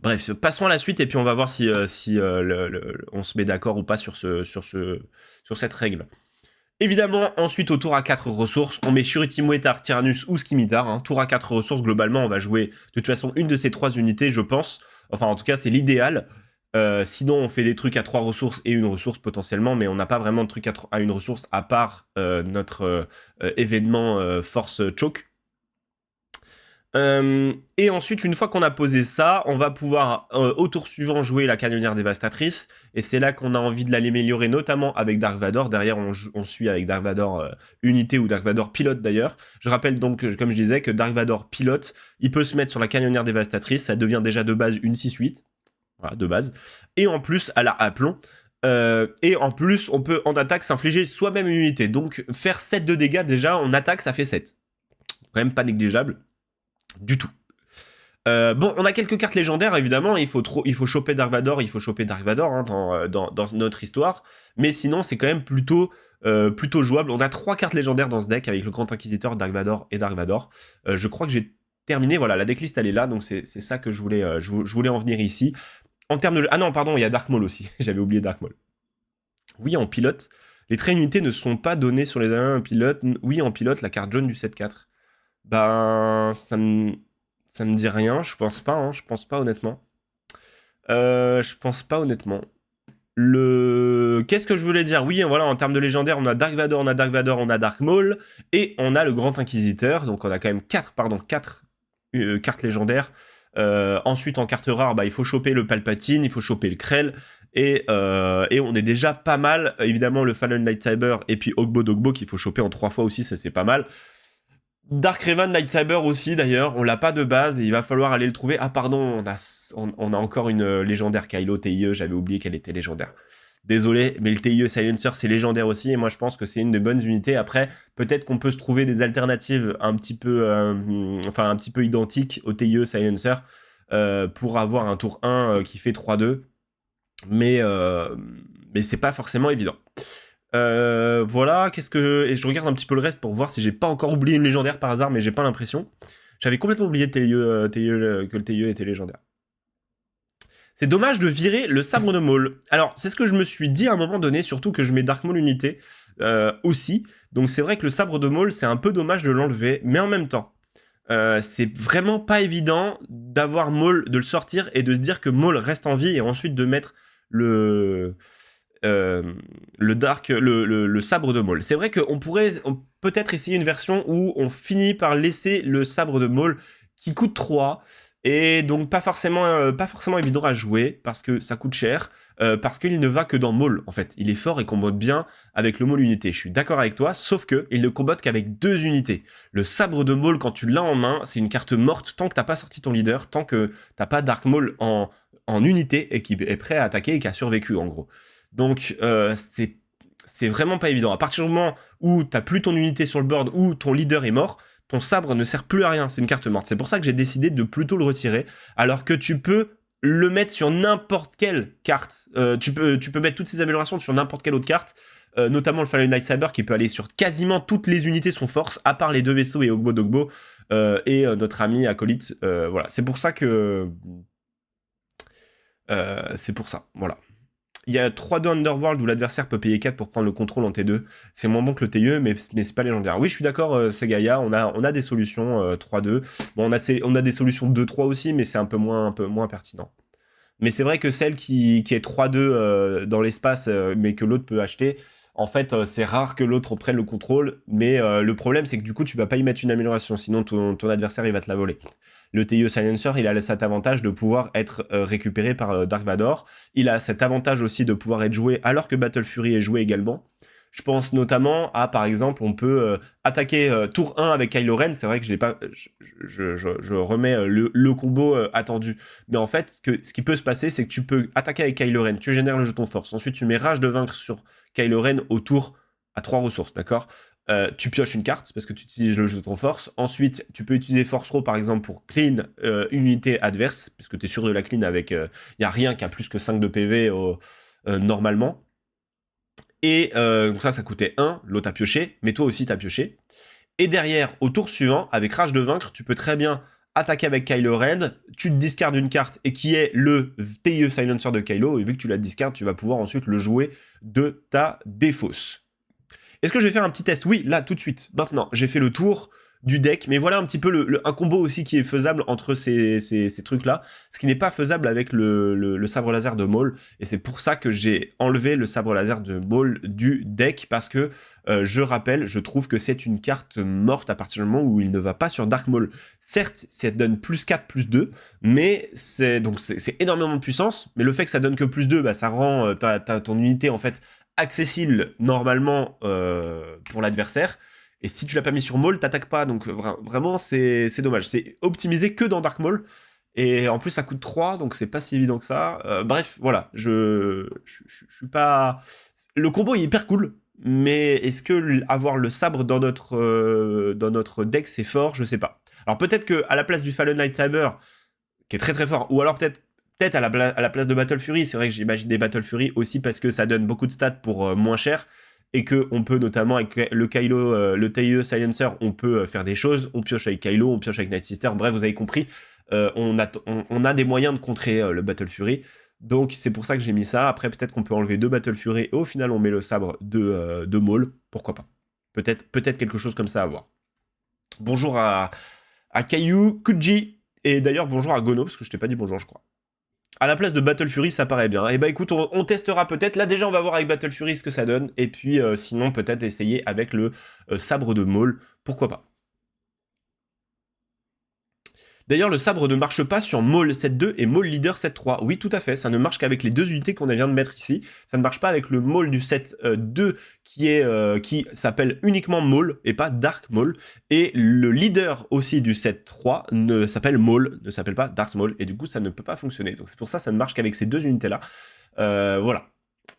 A: Bref, passons à la suite et puis on va voir si on se met d'accord ou pas sur cette règle. Évidemment, ensuite au tour à 4 ressources, on met Shuriti Muetar, Tyrannus ou Skimitar. Hein. Tour à 4 ressources, globalement, on va jouer de toute façon une de ces 3 unités, je pense. Enfin, en tout cas, c'est l'idéal. Sinon, on fait des trucs à 3 ressources et une ressource potentiellement, mais on n'a pas vraiment de trucs à une ressource à part notre événement Force Choke. Et ensuite, une fois qu'on a posé ça, on va pouvoir au tour suivant jouer la canonnière dévastatrice. Et c'est là qu'on a envie de l'améliorer, notamment avec Dark Vador. Derrière, on suit avec Dark Vador unité ou Dark Vador pilote d'ailleurs. Je rappelle donc, comme je disais, que Dark Vador pilote, il peut se mettre sur la canonnière dévastatrice. Ça devient déjà de base une 6-8. Voilà, de base. Et en plus, elle a aplomb. Et en plus, on peut en attaque s'infliger soi-même une unité. Donc, faire 7 de dégâts déjà, en attaque, ça fait 7. Quand même pas négligeable. Du tout. Bon, on a quelques cartes légendaires, évidemment. Il faut choper Dark Vador, hein, dans notre histoire. Mais sinon, c'est quand même plutôt jouable. On a 3 cartes légendaires dans ce deck avec le Grand Inquisiteur, Dark Vador et Dark Vador. Je crois que j'ai terminé. Voilà, la decklist, elle est là. Donc, c'est ça que je voulais en venir ici. En termes de... Ah non, pardon, il y a Dark Maul aussi. J'avais oublié Dark Maul. Oui, en pilote. Les traits unités ne sont pas donnés sur les alliés en pilote. Oui, en pilote, la carte jaune du 7-4. Ben, ça me dit rien, je pense pas, hein, je pense pas honnêtement. Je pense pas honnêtement. Qu'est-ce que je voulais dire? Oui, voilà, en termes de légendaire, on a Dark Vador, on a Dark Maul, et on a le Grand Inquisiteur, donc on a quand même 4 cartes légendaires. Ensuite, en carte rare, bah, il faut choper le Palpatine, il faut choper le Krell, et on est déjà pas mal. Évidemment, le Fallen Lightsaber, et puis Ogbo Dogbo qu'il faut choper en 3 fois aussi, ça c'est pas mal. Dark Raven Lightsaber aussi d'ailleurs, on l'a pas de base et il va falloir aller le trouver. Ah pardon, on a encore une légendaire Kylo TIE, j'avais oublié qu'elle était légendaire. Désolé, mais le TIE Silencer c'est légendaire aussi et moi je pense que c'est une des bonnes unités. Après, peut-être qu'on peut se trouver des alternatives un petit peu identiques au TIE Silencer pour avoir un tour 1 qui fait 3-2. Mais c'est pas forcément évident. Voilà, et je regarde un petit peu le reste pour voir si j'ai pas encore oublié une légendaire par hasard, mais j'ai pas l'impression. J'avais complètement oublié que le TIE était légendaire. C'est dommage de virer le sabre de Maul. Alors, c'est ce que je me suis dit à un moment donné, surtout que je mets Dark Maul unité aussi. Donc c'est vrai que le sabre de Maul, c'est un peu dommage de l'enlever, mais en même temps, c'est vraiment pas évident d'avoir Maul, de le sortir et de se dire que Maul reste en vie et ensuite de mettre le sabre de Maul. C'est vrai qu'on pourrait peut-être essayer une version où on finit par laisser le sabre de Maul qui coûte 3 et donc pas forcément évident à jouer parce que ça coûte cher, parce qu'il ne va que dans Maul en fait. Il est fort et combote bien avec le Maul unité. Je suis d'accord avec toi, sauf que il ne combote qu'avec 2 unités. Le sabre de Maul, quand tu l'as en main, c'est une carte morte tant que t'as pas sorti ton leader, tant que t'as pas Dark Maul en unité et qui est prêt à attaquer et qui a survécu en gros. Donc c'est vraiment pas évident. À partir du moment où t'as plus ton unité sur le board, ou ton leader est mort, ton sabre ne sert plus à rien, c'est une carte morte. C'est pour ça que j'ai décidé de plutôt le retirer, alors que tu peux le mettre sur n'importe quelle carte. Tu peux mettre toutes ces améliorations sur n'importe quelle autre carte, notamment le Fallen Lightsaber qui peut aller sur quasiment toutes les unités son force, à part les 2 vaisseaux et Ogbo Dogbo, et notre ami Acolyte. Voilà, c'est pour ça que... c'est pour ça, voilà. Il y a 3-2 Underworld où l'adversaire peut payer 4 pour prendre le contrôle en T2. C'est moins bon que le TIE, mais c'est pas légendaire. Oui, je suis d'accord, c'est Gaïa, on a des solutions 3-2. Bon, on a des solutions 2-3 aussi, mais c'est un peu moins pertinent. Mais c'est vrai que celle qui est 3-2 dans l'espace, mais que l'autre peut acheter, en fait, c'est rare que l'autre prenne le contrôle, mais le problème, c'est que du coup, tu vas pas y mettre une amélioration, sinon ton adversaire, il va te la voler. Le TIE Silencer, il a cet avantage de pouvoir être récupéré par Dark Vador. Il a cet avantage aussi de pouvoir être joué alors que Battle Fury est joué également. Je pense notamment à, par exemple, on peut attaquer tour 1 avec Kylo Ren. C'est vrai que je l'ai pas, je remets le combo attendu. Mais en fait, ce qui peut se passer, c'est que tu peux attaquer avec Kylo Ren, tu génères le jeton force. Ensuite, tu mets Rage de vaincre sur Kylo Ren au tour à 3 ressources, d'accord? Tu pioches une carte parce que tu utilises le jeton force. Ensuite, tu peux utiliser Force Throw par exemple pour clean une unité adverse, puisque tu es sûr de la clean avec... Il n'y a rien qui a plus que 5 de PV normalement. Et donc ça coûtait 1, l'autre a pioché, mais toi aussi t'as pioché. Et derrière, au tour suivant, avec Rage de vaincre, tu peux très bien attaquer avec Kylo Ren, tu te discardes une carte et qui est le TIE Silencer de Kylo, et vu que tu la discardes, tu vas pouvoir ensuite le jouer de ta défausse. Est-ce que je vais faire un petit test? Oui, là, tout de suite, maintenant. J'ai fait le tour du deck. Mais voilà un petit peu un combo aussi qui est faisable entre ces trucs-là. Ce qui n'est pas faisable avec le sabre laser de Maul. Et c'est pour ça que j'ai enlevé le sabre laser de Maul du deck. Parce que, je rappelle, je trouve que c'est une carte morte à partir du moment où il ne va pas sur Dark Maul. Certes, ça donne plus 4, plus 2. Mais c'est énormément de puissance. Mais le fait que ça donne que plus 2, bah, ça rend ton unité en fait accessible normalement pour l'adversaire. Et si tu l'as pas mis sur Maul, t'attaques pas. Donc vraiment, c'est dommage. C'est optimisé que dans Dark Maul. Et en plus, ça coûte 3, donc c'est pas si évident que ça. Bref, voilà. Je suis pas... Le combo est hyper cool. Mais est-ce que avoir le sabre dans notre deck, c'est fort? Je sais pas. Alors peut-être qu'à la place du Fallen Lightsaber, qui est très très fort, ou alors peut-être à la place de Battle Fury, c'est vrai que j'imagine des Battle Fury aussi parce que ça donne beaucoup de stats pour moins cher, et que on peut notamment avec le Kylo, le TIE Silencer, on peut faire des choses, on pioche avec Kylo, on pioche avec Night Sister, bref, vous avez compris, on a des moyens de contrer le Battle Fury, donc c'est pour ça que j'ai mis ça. Après peut-être qu'on peut enlever 2 Battle Fury, et au final on met le sabre de Maul, pourquoi pas. Peut-être quelque chose comme ça à voir. Bonjour à Caillou, Kuji, et d'ailleurs bonjour à Gono, parce que je t'ai pas dit bonjour je crois. À la place de Battle Fury, ça paraît bien. Et bah écoute, on testera peut-être. Là déjà, on va voir avec Battle Fury ce que ça donne. Et puis sinon, peut-être essayer avec le sabre de Maul. Pourquoi pas. D'ailleurs, le sabre ne marche pas sur Maul 7-2 et Maul Leader 7-3. Oui, tout à fait. Ça ne marche qu'avec les 2 unités qu'on vient de mettre ici. Ça ne marche pas avec le Maul du 7-2 qui s'appelle uniquement Maul et pas Dark Maul. Et le leader aussi du 7-3 ne s'appelle Maul, ne s'appelle pas Dark Maul. Et du coup, ça ne peut pas fonctionner. Donc c'est pour ça que ça ne marche qu'avec ces 2 unités-là. Voilà.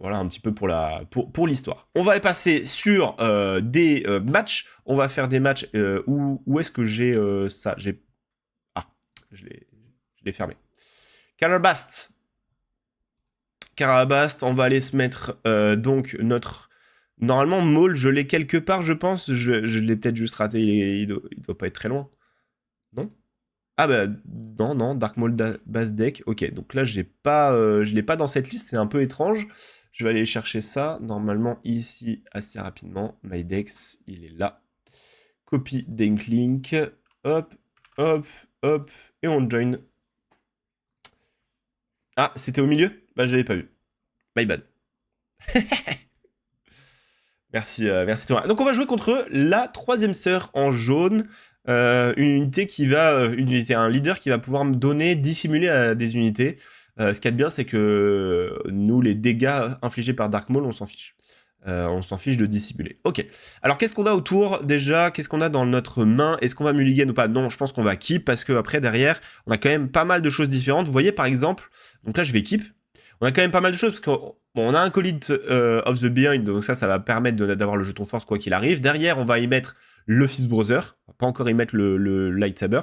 A: Voilà un petit peu pour l'histoire. On va passer sur des matchs. On va faire des matchs où est-ce que j'ai ça? Je l'ai fermé. Carabast, on va aller se mettre donc notre... Normalement, Maul, je l'ai quelque part, je pense. Je l'ai peut-être juste raté, il doit pas être très loin. Non? Ah bah, non, Dark Maul base deck. Ok, donc là, je l'ai pas dans cette liste, c'est un peu étrange. Je vais aller chercher ça, normalement, ici, assez rapidement. My Dex, il est là. Copy Denklink. Hop, hop, hop, et on join. Ah, c'était au milieu? Bah, je l'avais pas vu. My bad. Merci, merci Thomas. Donc on va jouer contre la 3ème sœur en jaune. Une unité un leader qui va pouvoir me donner, dissimuler à des unités. Ce qu'il y a de bien, c'est que nous, les dégâts infligés par Dark Maul, on s'en fiche. On s'en fiche de dissimuler. Ok. Alors qu'est-ce qu'on a autour déjà? Qu'est-ce qu'on a dans notre main? Est-ce qu'on va mulligan ou pas? Non, je pense qu'on va keep parce que après derrière, on a quand même pas mal de choses différentes. Vous voyez par exemple, donc là je vais keep. On a quand même pas mal de choses parce qu'on a un Colite of the Behind, donc ça va permettre d'avoir le jeton force quoi qu'il arrive. Derrière, on va y mettre le Fist Brother. On va pas encore y mettre le Lightsaber.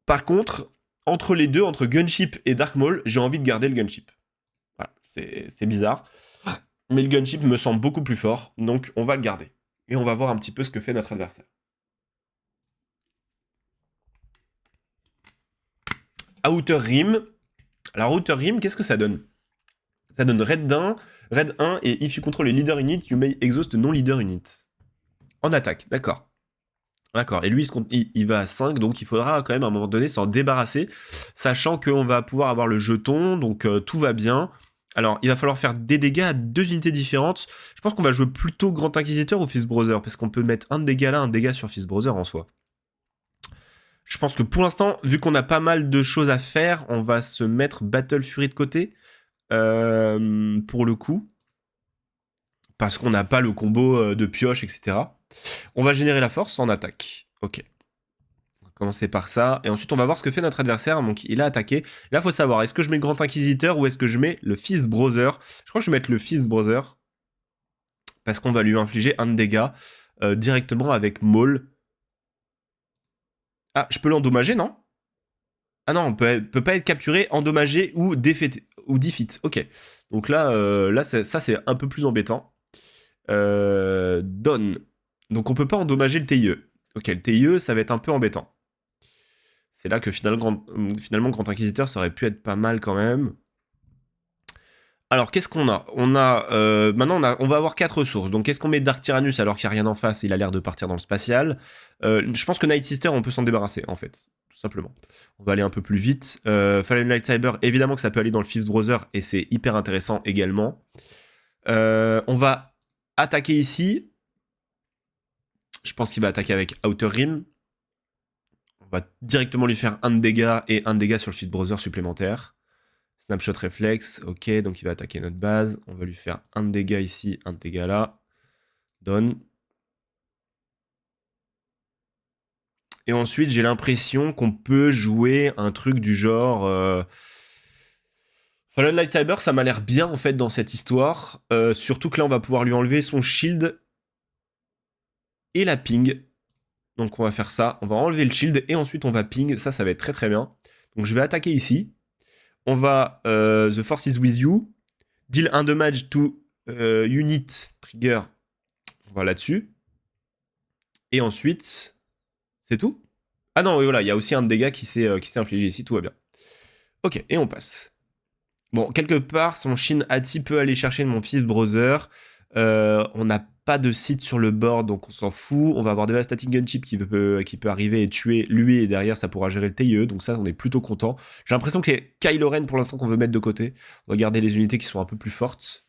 A: Par contre, entre les deux, entre Gunship et Dark Maul, j'ai envie de garder le Gunship. Voilà, c'est bizarre. Mais le Gunship me semble beaucoup plus fort, donc on va le garder. Et on va voir un petit peu ce que fait notre adversaire. Outer Rim. Alors Outer Rim, qu'est-ce que ça donne? Ça donne Red 1, et if you control a leader unit, you may exhaust non-leader unit. En attaque, d'accord. D'accord, et lui, il va à 5, donc il faudra quand même à un moment donné s'en débarrasser, sachant qu'on va pouvoir avoir le jeton, donc tout va bien. Alors, il va falloir faire des dégâts à 2 unités différentes. Je pense qu'on va jouer plutôt Grand Inquisiteur ou Fist Brother, parce qu'on peut mettre un dégât là, un dégât sur Fist Brother en soi. Je pense que pour l'instant, vu qu'on a pas mal de choses à faire, on va se mettre Battle Fury de côté, pour le coup. Parce qu'on n'a pas le combo de pioche, etc. On va générer la force en attaque. Ok. On va commencer par ça. Et ensuite, on va voir ce que fait notre adversaire. Donc, il a attaqué. Là, il faut savoir, est-ce que je mets le Grand Inquisiteur ou est-ce que je mets le Fist Brother? Je crois que je vais mettre le Fist Brother. Parce qu'on va lui infliger un de dégâts directement avec Maul. Ah, je peux l'endommager, non? Ah non, on peut pas être capturé, endommagé ou defeat. Ok. Donc là, ça c'est un peu plus embêtant. Donne. Donc on peut pas endommager le TIE. Ok, le TIE, ça va être un peu embêtant. C'est là que finalement, Grand Inquisiteur, ça aurait pu être pas mal quand même. Alors, qu'est-ce qu'on a? Maintenant, on va avoir 4 ressources. Donc, est-ce qu'on met Dark Tyrannus alors qu'il n'y a rien en face? Il a l'air de partir dans le spatial. Je pense que Night Sister, on peut s'en débarrasser, en fait. Tout simplement. On va aller un peu plus vite. Fallen Lightsaber, évidemment que ça peut aller dans le Fifth Brother, et c'est hyper intéressant également. On va attaquer ici. Je pense qu'il va attaquer avec Outer Rim. On va directement lui faire un de dégâts et un de dégâts sur le Fifth Brother supplémentaire. Snapshot réflexe, ok, donc il va attaquer notre base. On va lui faire un de dégâts ici, un de dégâts là. Donne. Et ensuite, j'ai l'impression qu'on peut jouer un truc du genre... Fallen Lightsaber, ça m'a l'air bien en fait dans cette histoire. Surtout que là, on va pouvoir lui enlever son shield et la ping. Donc on va faire ça. On va enlever le shield et ensuite on va ping. Ça va être très très bien. Donc je vais attaquer ici. On va The Force is with you. Deal 1 damage to unit trigger. On va là-dessus. Et ensuite, c'est tout? Ah non, oui, voilà, il y a aussi un de dégâts qui s'est infligé ici, tout va bien. Ok, et on passe. Bon, quelque part, son Shin Hati peut aller chercher mon Fifth Brother. On n'a pas de site sur le board, donc on s'en fout. On va avoir Devastating Gunship qui peut arriver et tuer lui, et derrière, ça pourra gérer le TIE. Donc ça, on est plutôt content. J'ai l'impression qu'il y a Kylo Ren pour l'instant qu'on veut mettre de côté. On va garder les unités qui sont un peu plus fortes.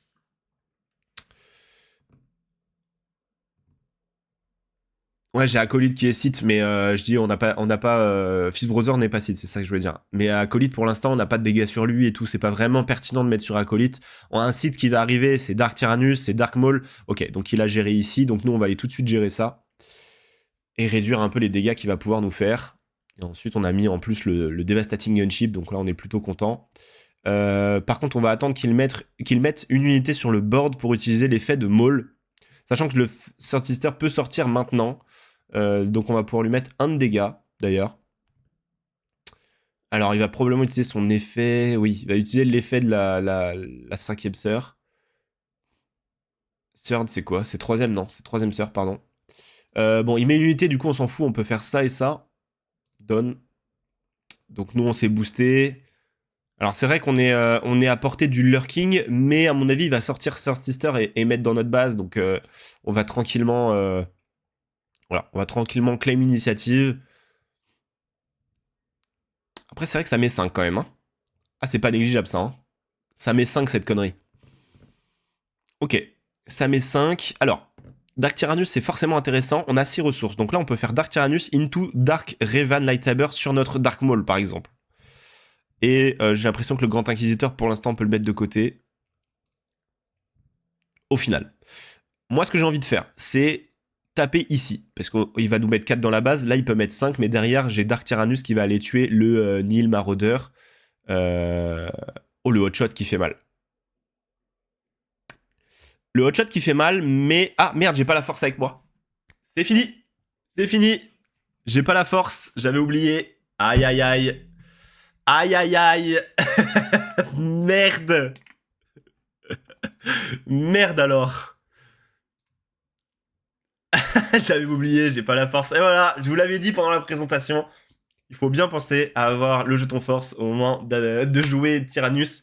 A: Ouais, j'ai Acolyte qui est site, mais je dis on n'a pas Fifth Brother n'est pas site, c'est ça que je voulais dire. Mais Acolyte pour l'instant on n'a pas de dégâts sur lui et tout, c'est pas vraiment pertinent de mettre sur Acolyte. On a un site qui va arriver, c'est Dark Tyrannus, c'est Dark Maul. Ok, donc il a géré ici, donc nous on va aller tout de suite gérer ça et réduire un peu les dégâts qu'il va pouvoir nous faire. Et ensuite on a mis en plus le Devastating Gunship, donc là on est plutôt content. Par contre on va attendre qu'il mette une unité sur le board pour utiliser l'effet de Maul, sachant que le Third Sister peut sortir maintenant. Donc on va pouvoir lui mettre un de dégâts, d'ailleurs. Alors il va probablement utiliser son effet... Oui, il va utiliser l'effet de la cinquième sœur. Third, c'est quoi? C'est troisième, non. C'est troisième sœur, pardon. Bon, il met une unité, du coup on s'en fout, on peut faire ça et ça. Donne. Donc nous on s'est boosté. Alors c'est vrai qu'on est à portée du lurking, mais à mon avis il va sortir Third Sister et mettre dans notre base, donc on va tranquillement... voilà, on va tranquillement claim initiative. Après, c'est vrai que ça met 5 quand même. Hein. Ah, c'est pas négligeable ça. Hein. Ça met 5 cette connerie. Ok, ça met 5. Alors, Dark Tyrannus, c'est forcément intéressant. On a 6 ressources. Donc là, on peut faire Dark Tyrannus into Dark Revan Lightsaber sur notre Dark Maul, par exemple. Et j'ai l'impression que le Grand Inquisiteur, pour l'instant, on peut le mettre de côté. Au final. Moi, ce que j'ai envie de faire, c'est taper ici. Parce qu'il va nous mettre 4 dans la base. Là, il peut mettre 5. Mais derrière, j'ai Dark Tyrannus qui va aller tuer le Nihil Marauder. Oh, le hotshot qui fait mal. Le hotshot qui fait mal, mais... Ah, merde, j'ai pas la force avec moi. C'est fini. C'est fini. J'ai pas la force, j'avais oublié. Aïe, aïe, aïe. Aïe, aïe, aïe. Merde. Merde alors. J'avais oublié, j'ai pas la force. Et voilà, je vous l'avais dit pendant la présentation. Il faut bien penser à avoir le jeton force au moment de jouer Tyrannus.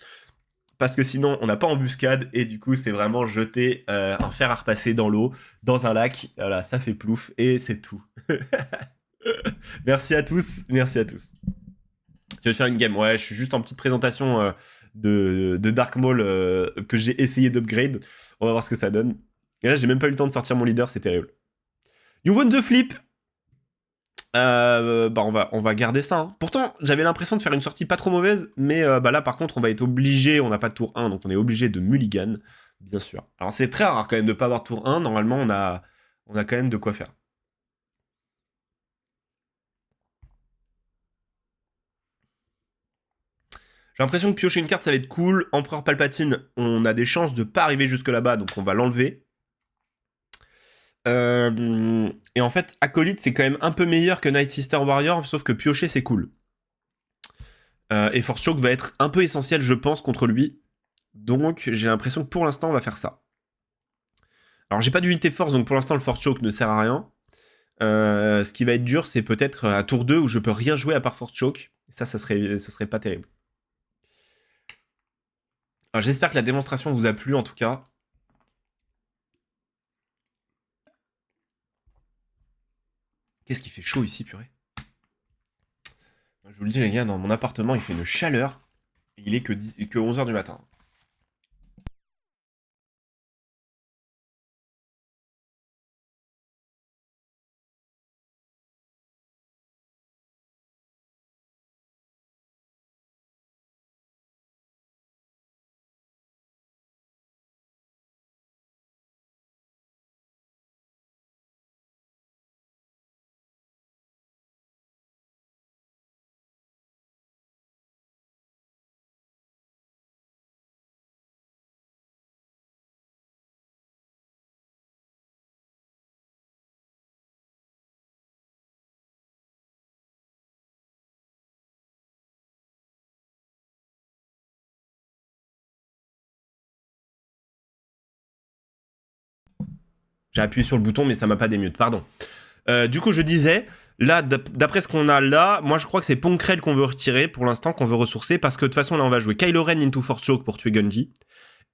A: Parce que sinon, on n'a pas embuscade. Et du coup, c'est vraiment jeter un fer à repasser dans l'eau, dans un lac. Voilà, ça fait plouf. Et c'est tout. Merci à tous. Merci à tous. Je vais faire une game. Ouais, je suis juste en petite présentation de Dark Maul que j'ai essayé d'upgrade. On va voir ce que ça donne. Et là, j'ai même pas eu le temps de sortir mon leader. C'est terrible. You want the flip? Bah on va garder ça. Hein. Pourtant, j'avais l'impression de faire une sortie pas trop mauvaise, mais bah là par contre, on va être obligé, on n'a pas de tour 1, donc on est obligé de mulligan, bien sûr. Alors c'est très rare quand même de pas avoir tour 1, normalement on a quand même de quoi faire. J'ai l'impression que piocher une carte ça va être cool. Empereur Palpatine, on a des chances de pas arriver jusque là-bas, donc on va l'enlever. Et en fait, Acolyte c'est quand même un peu meilleur que Night Sister Warrior, sauf que piocher c'est cool. Et Force Choke va être un peu essentiel, je pense, contre lui. Donc, j'ai l'impression que pour l'instant, on va faire ça. Alors, j'ai pas d'unité force, donc pour l'instant, le Force Choke ne sert à rien. Ce qui va être dur, c'est peut-être à tour 2 où je peux rien jouer à part Force Choke. Ça serait pas terrible. Alors, j'espère que la démonstration vous a plu en tout cas. Qu'est-ce qui fait chaud ici, purée? Je vous le dis les gars, dans mon appartement il fait une chaleur. Il est que 11h du matin. J'ai appuyé sur le bouton mais ça m'a pas démute, pardon. Du coup je disais, là d'après ce qu'on a là, moi je crois que c'est Ponkrell qu'on veut retirer pour l'instant, qu'on veut ressourcer, parce que de toute façon là on va jouer Kylo Ren into Force Choke pour tuer Gunji.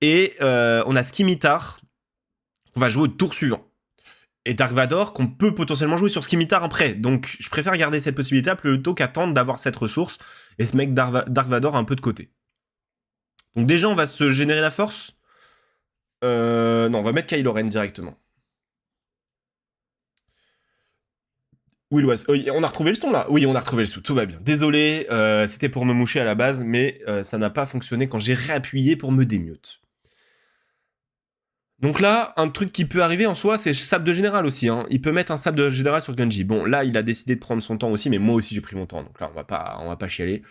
A: Et on a Skimitar qu'on va jouer au tour suivant. Et Dark Vador qu'on peut potentiellement jouer sur Skimitar après. Donc je préfère garder cette possibilité plutôt qu'attendre d'avoir cette ressource et se mettre Dark Vador un peu de côté. Donc déjà on va se générer la force. Non, on va mettre Kylo Ren directement. Oui, on a retrouvé le son là. Oui, on a retrouvé le son, tout va bien. Désolé, c'était pour me moucher à la base, mais ça n'a pas fonctionné quand j'ai réappuyé pour me démute. Donc là, un truc qui peut arriver en soi, c'est sable de général aussi. Hein. Il peut mettre un sable de général sur Gunji. Bon, là, il a décidé de prendre son temps aussi, mais moi aussi j'ai pris mon temps. Donc là, on va pas chialer.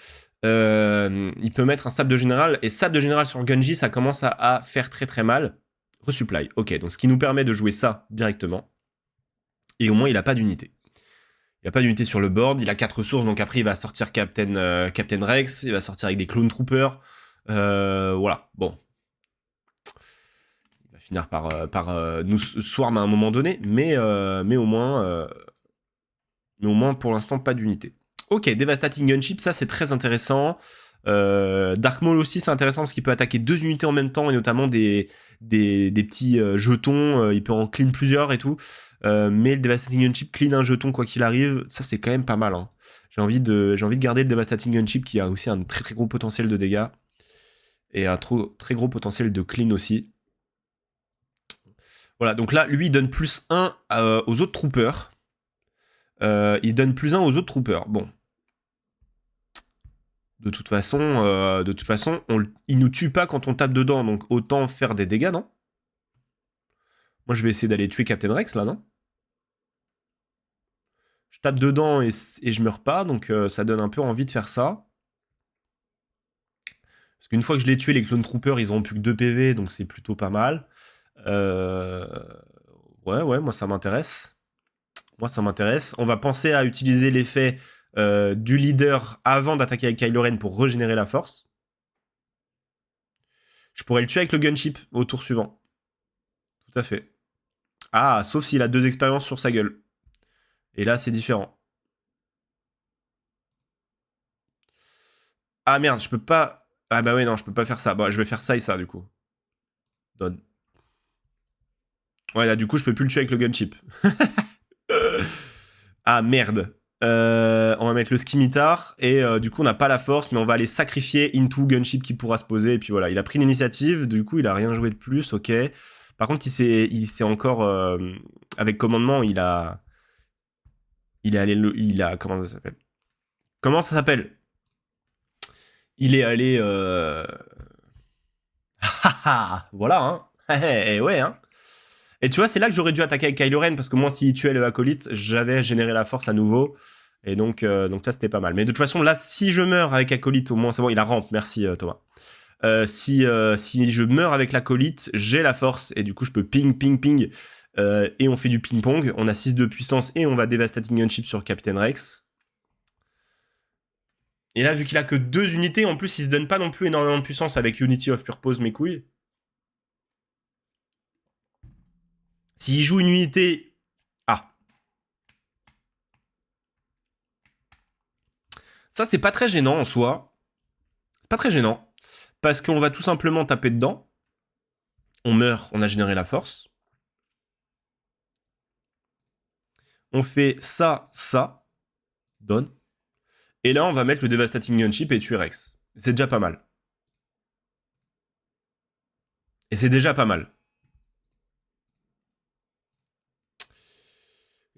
A: Il peut mettre un sable de général, et sable de général sur Gunji, ça commence à faire très très mal. Resupply, ok, donc ce qui nous permet de jouer ça directement. Et au moins, il a pas d'unité. Il a pas d'unité sur le board, il a 4 ressources, donc après il va sortir Captain Rex, il va sortir avec des Clone Troopers. Voilà, bon. Il va finir par nous swarm à un moment donné, mais au moins pour l'instant pas d'unité. Ok, Devastating Gunship, ça c'est très intéressant. Dark Maul aussi c'est intéressant parce qu'il peut attaquer 2 unités en même temps et notamment des petits jetons, il peut en clean plusieurs et tout. Mais le Devastating Gunship clean un jeton quoi qu'il arrive, ça c'est quand même pas mal. Hein. J'ai envie de garder le Devastating Gunship qui a aussi un très très gros potentiel de dégâts et un très gros potentiel de clean aussi. Voilà, donc là lui il donne plus 1 aux autres troopers. Il donne plus 1 aux autres troopers. Bon. De toute façon, il nous tue pas quand on tape dedans, donc autant faire des dégâts, non? Moi, je vais essayer d'aller tuer Captain Rex, là, non? Je tape dedans et je meurs pas, donc ça donne un peu envie de faire ça. Parce qu'une fois que je l'ai tué, les Clone Troopers, ils auront plus que 2 PV, donc c'est plutôt pas mal. Ouais, moi, ça m'intéresse. On va penser à utiliser l'effet du leader avant d'attaquer avec Kylo Ren pour régénérer la force. Je pourrais le tuer avec le gunship au tour suivant. Tout à fait. Ah, sauf s'il a 2 expériences sur sa gueule. Et là, c'est différent. Ah merde, je peux pas... Ah bah ouais, non, je peux pas faire ça. Bon, je vais faire ça et ça, du coup. Donne. Ouais, là, du coup, je peux plus le tuer avec le gunship. Ah merde. On va mettre le skimitar, et du coup, on n'a pas la force, mais on va aller sacrifier into gunship qui pourra se poser, et puis voilà. Il a pris l'initiative, du coup, il a rien joué de plus, ok. Par contre, il s'est encore... avec commandement, il a... Comment ça s'appelle? Comment ça s'appelle? Il est allé... voilà, hein. Et ouais, hein. Et tu vois, c'est là que j'aurais dû attaquer avec Kylo Ren, parce que moi, s'il tuait le acolyte, j'avais généré la force à nouveau. Et donc là, c'était pas mal. Mais de toute façon, là, si je meurs avec acolyte, au moins, c'est bon, il a rampe. Merci, Thomas. Si je meurs avec l'acolyte, j'ai la force, et du coup, je peux ping. Et on fait du ping-pong. On a 6 de puissance, et on va Devastating Gunship sur Captain Rex. Et là, vu qu'il a que 2 unités, en plus, il se donne pas non plus énormément de puissance avec Unity of Purpose, mes couilles. S'il joue une unité... Ah. Ça, c'est pas très gênant en soi. C'est pas très gênant. Parce qu'on va tout simplement taper dedans. On meurt, on a généré la force. On fait ça, ça. Donne. Et là, on va mettre le Devastating Gunship et tuer Rex. C'est déjà pas mal. Et c'est déjà pas mal.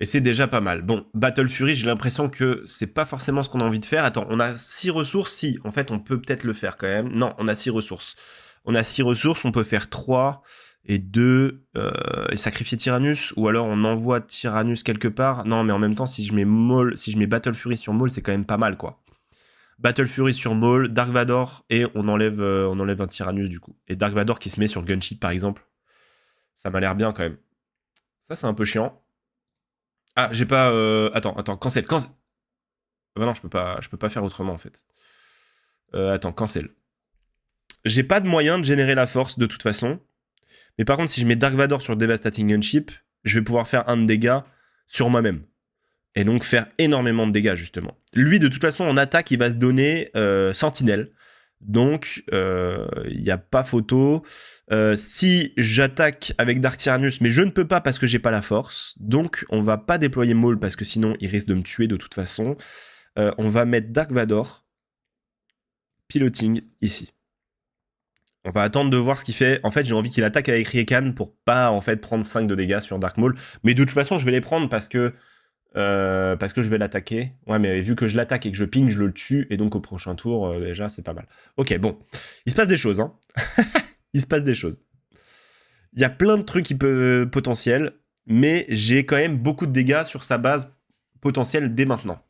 A: Et c'est déjà pas mal. Bon, Battle Fury, j'ai l'impression que c'est pas forcément ce qu'on a envie de faire. Attends, on a 6 ressources. Si, en fait, on peut peut-être le faire quand même. Non, on a 6 ressources. On a 6 ressources, on peut faire 3 et 2 et sacrifier Tyrannus. Ou alors on envoie Tyrannus quelque part. Non, mais en même temps, si je mets Battle Fury sur Maul, c'est quand même pas mal, quoi. Battle Fury sur Maul, Dark Vador, et on enlève un Tyrannus, du coup. Et Dark Vador qui se met sur le Gunship, par exemple. Ça m'a l'air bien, quand même. Ça, c'est un peu chiant. Ah, j'ai pas... Attends, cancel. Ah bah non, je peux pas faire autrement, en fait. Attends, cancel. J'ai pas de moyen de générer la force, de toute façon. Mais par contre, si je mets Dark Vador sur Devastating Gunship, je vais pouvoir faire un de dégâts sur moi-même. Et donc faire énormément de dégâts, justement. Lui, de toute façon, en attaque, il va se donner Sentinelle. Donc, il n'y a pas photo. Si j'attaque avec Dark Tyrannus, mais je ne peux pas parce que j'ai pas la force. Donc, on va pas déployer Maul parce que sinon, il risque de me tuer de toute façon. On va mettre Dark Vador. Piloting, ici. On va attendre de voir ce qu'il fait. En fait, j'ai envie qu'il attaque avec Riekan pour pas, en fait, prendre 5 de dégâts sur Dark Maul. Mais de toute façon, je vais les prendre parce que je vais l'attaquer. Ouais, mais vu que je l'attaque et que je ping, je le tue. Et donc, au prochain tour, déjà, c'est pas mal. Ok, bon. Il se passe des choses, hein. Il se passe des choses. Il y a plein de trucs qui peuvent potentiels, mais j'ai quand même beaucoup de dégâts sur sa base potentielle dès maintenant.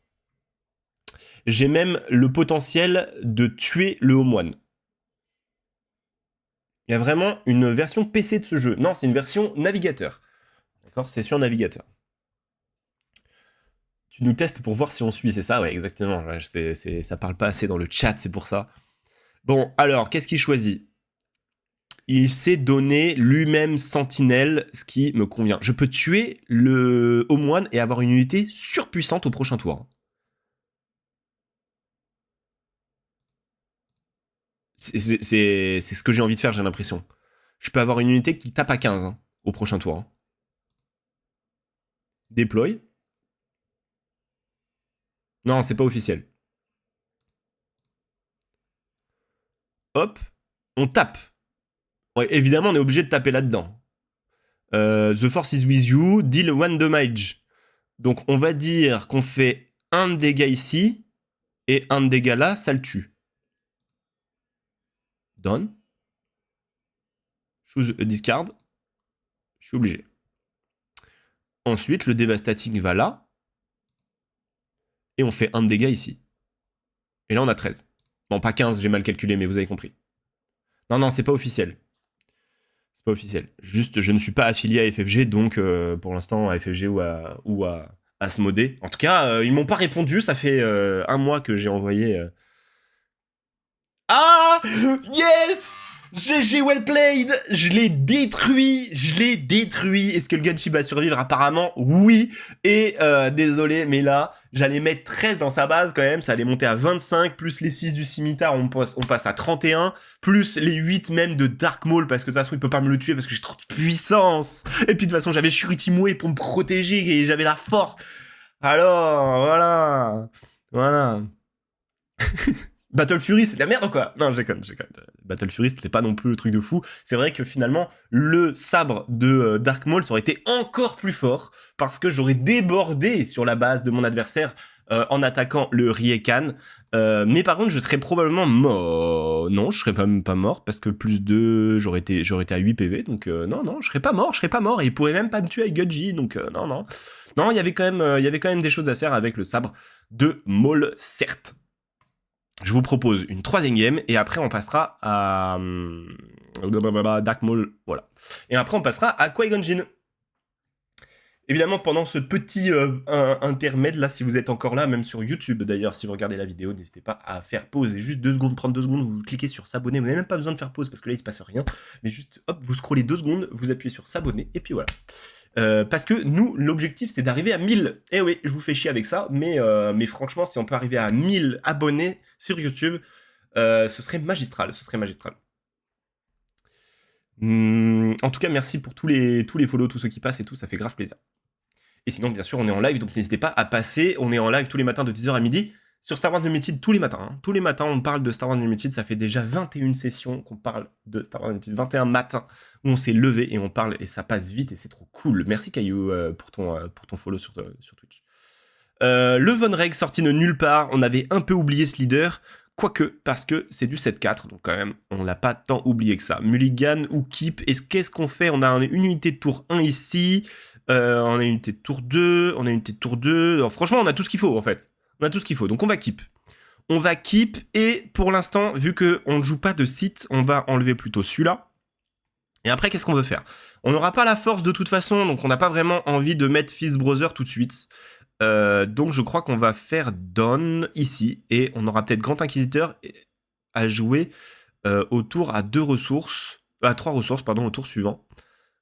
A: J'ai même le potentiel de tuer le Home One. Il y a vraiment une version PC de ce jeu. Non, c'est une version navigateur. D'accord, c'est sur navigateur. Tu nous testes pour voir si on suit, c'est ça? Ouais, exactement. Ouais, ça parle pas assez dans le chat, c'est pour ça. Bon, alors, qu'est-ce qu'il choisit? Il s'est donné lui-même Sentinelle, ce qui me convient. Je peux tuer le Home One et avoir une unité surpuissante au prochain tour. C'est ce que j'ai envie de faire, j'ai l'impression. Je peux avoir une unité qui tape à 15 hein, au prochain tour. Hein. Déploy. Non, c'est pas officiel. Hop, on tape. Ouais, évidemment, on est obligé de taper là-dedans. The force is with you, deal 1 damage. Donc, on va dire qu'on fait un dégât ici, et un dégât là, ça le tue. Done. Choose a discard. Je suis obligé. Ensuite, le Devastating va là. Et on fait un dégât ici. Et là, on a 13. Bon, pas 15, j'ai mal calculé, mais vous avez compris. Non, c'est pas officiel. C'est pas officiel. Juste, je ne suis pas affilié à FFG, donc pour l'instant, à FFG ou à Asmodée. En tout cas, ils m'ont pas répondu. Ça fait un mois que j'ai envoyé... Ah yes GG well played. Je l'ai détruit. Est-ce que le Gunship va survivre? Apparemment, oui. Et désolé, mais là, j'allais mettre 13 dans sa base quand même. Ça allait monter à 25, plus les 6 du cimetière, on passe à 31, plus les 8 même de Dark Maul, parce que de toute façon, il peut pas me le tuer parce que j'ai trop de puissance. Et puis de toute façon, j'avais Shuritimue pour me protéger et j'avais la force. Alors, voilà. Battle Fury, c'est de la merde ou quoi? Non, je déconne. Battle Fury, c'était pas non plus le truc de fou. C'est vrai que finalement, le sabre de Dark Maul, ça aurait été encore plus fort, parce que j'aurais débordé sur la base de mon adversaire en attaquant le Riekan. Mais par contre, je serais probablement mort. Non, je serais pas mort, parce que plus 2, j'aurais été à 8 PV, donc non, je serais pas mort, et il pourrait même pas me tuer avec Gunji, donc non. Non, il y avait quand même des choses à faire avec le sabre de Maul, certes. Je vous propose une 3e game, et après on passera à Dark Maul, voilà. Et après on passera à Qui-Gon Jinn. Évidemment, pendant ce petit intermède là, si vous êtes encore là, même sur YouTube d'ailleurs, si vous regardez la vidéo, n'hésitez pas à faire pause, et juste 2 secondes, 32 secondes, vous cliquez sur s'abonner, vous n'avez même pas besoin de faire pause, parce que là il se passe rien, mais juste hop, vous scrollez 2 secondes, vous appuyez sur s'abonner, et puis voilà. Parce que nous, l'objectif, c'est d'arriver à 1000. Eh oui, je vous fais chier avec ça, mais franchement, si on peut arriver à 1000 abonnés sur YouTube, Ce serait magistral, ce serait magistral. En tout cas, merci pour tous les follow, tous ceux qui passent et tout, ça fait grave plaisir. Et sinon, bien sûr, on est en live, donc n'hésitez pas à passer. On est en live tous les matins de 10h à midi sur Star Wars Unlimited tous les matins. Hein. Tous les matins, on parle de Star Wars Unlimited. Ça fait déjà 21 sessions qu'on parle de Star Wars Unlimited. 21 matins où on s'est levé et on parle et ça passe vite et c'est trop cool. Merci Caillou pour ton follow sur Twitch. Le Von Reg sorti de nulle part. On avait un peu oublié ce leader. Quoique, parce que c'est du 7-4, donc quand même, on l'a pas tant oublié que ça. Mulligan ou Keep, qu'est-ce qu'on fait? On a une unité de tour 1 ici, on a une unité de tour 2, on a une unité de tour 2. Alors, franchement, on a tout ce qu'il faut, en fait. On a tout ce qu'il faut, donc on va Keep. On va Keep, et pour l'instant, vu qu'on ne joue pas de site, on va enlever plutôt celui-là. Et après, qu'est-ce qu'on veut faire? On n'aura pas la force de toute façon, donc on n'a pas vraiment envie de mettre Fist Brother tout de suite. Donc je crois qu'on va faire Dawn ici, et on aura peut-être Grand Inquisiteur à jouer au tour à 2 ressources, à 3 ressources, pardon, au tour suivant.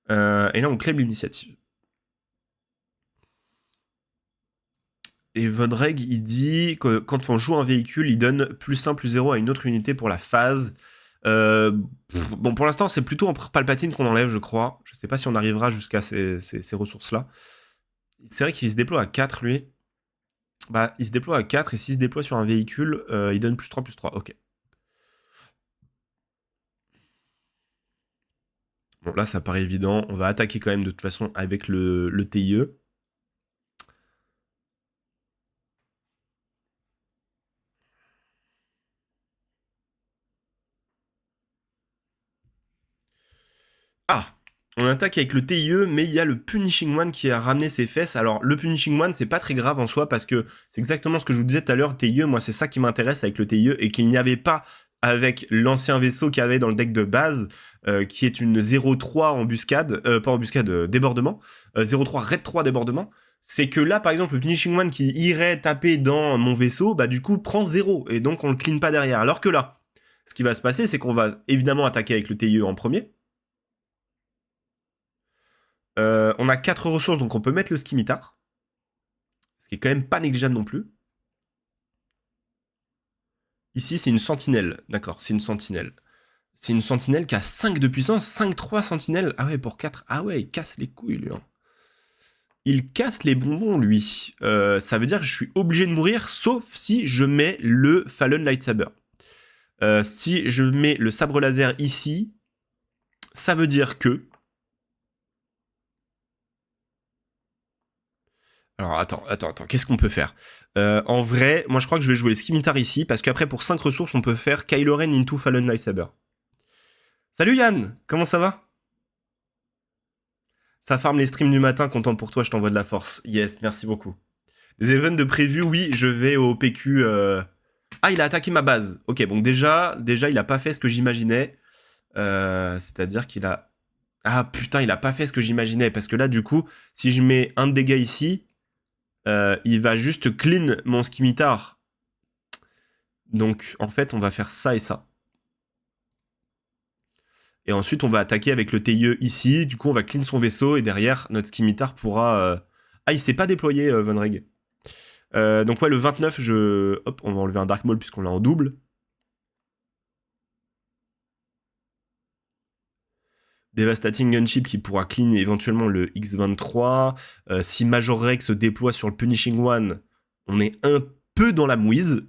A: Et là on claim l'initiative. Et Vodreg, il dit que quand on joue un véhicule, il donne +1, +0 à une autre unité pour la phase. Bon, pour l'instant, c'est plutôt Empereur Palpatine qu'on enlève, je crois. Je sais pas si on arrivera jusqu'à ces ressources-là. C'est vrai qu'il se déploie à 4, lui. Bah, il se déploie à 4, et s'il se déploie sur un véhicule, il donne +3, +3. Ok. Bon, là, ça paraît évident. On va attaquer quand même, de toute façon, avec le TIE. Ah! On attaque avec le TIE, mais il y a le Punishing One qui a ramené ses fesses. Alors, le Punishing One, c'est pas très grave en soi, parce que c'est exactement ce que je vous disais tout à l'heure, TIE, moi, c'est ça qui m'intéresse avec le TIE, et qu'il n'y avait pas avec l'ancien vaisseau qu'il y avait dans le deck de base, qui est une 0-3 embuscade, pas embuscade, débordement, 0-3 Red 3 débordement. C'est que là, par exemple, le Punishing One qui irait taper dans mon vaisseau, bah du coup, prend 0, et donc on le clean pas derrière. Alors que là, ce qui va se passer, c'est qu'on va évidemment attaquer avec le TIE en premier. On a 4 ressources, donc on peut mettre le scimitar. Ce qui est quand même pas négligeable non plus. Ici, c'est une sentinelle. D'accord, c'est une sentinelle. C'est une sentinelle qui a 5 de puissance, 5-3 sentinelles. Ah ouais, pour 4. Ah ouais, il casse les couilles, lui. Hein. Il casse les bonbons, lui. Ça veut dire que je suis obligé de mourir, sauf si je mets le Fallen Lightsaber. Si je mets le sabre laser ici, ça veut dire que... Alors, attends, qu'est-ce qu'on peut faire? En vrai, moi je crois que je vais jouer le scimitar ici, parce qu'après, pour 5 ressources, on peut faire Kylo Ren into Fallen Lightsaber. Salut Yann, comment ça va? Ça farm les streams du matin, content pour toi, je t'envoie de la force. Yes, merci beaucoup. Des events de prévu, oui, je vais au PQ... Ah, il a attaqué ma base. Ok, donc déjà il a pas fait ce que j'imaginais. C'est-à-dire qu'il a... Ah putain, il a pas fait ce que j'imaginais, parce que là, du coup, si je mets un de dégâts ici, il va juste clean mon scimitar. Donc, en fait, on va faire ça et ça. Et ensuite, on va attaquer avec le TIE ici. Du coup, on va clean son vaisseau, et derrière, notre scimitar pourra... Ah, il s'est pas déployé, Von Reg. Donc ouais, le 29, hop, on va enlever un Dark Maul puisqu'on l'a en double. Devastating Gunship qui pourra clean éventuellement le X-23. Si Major Rex se déploie sur le Punishing One, on est un peu dans la mouise.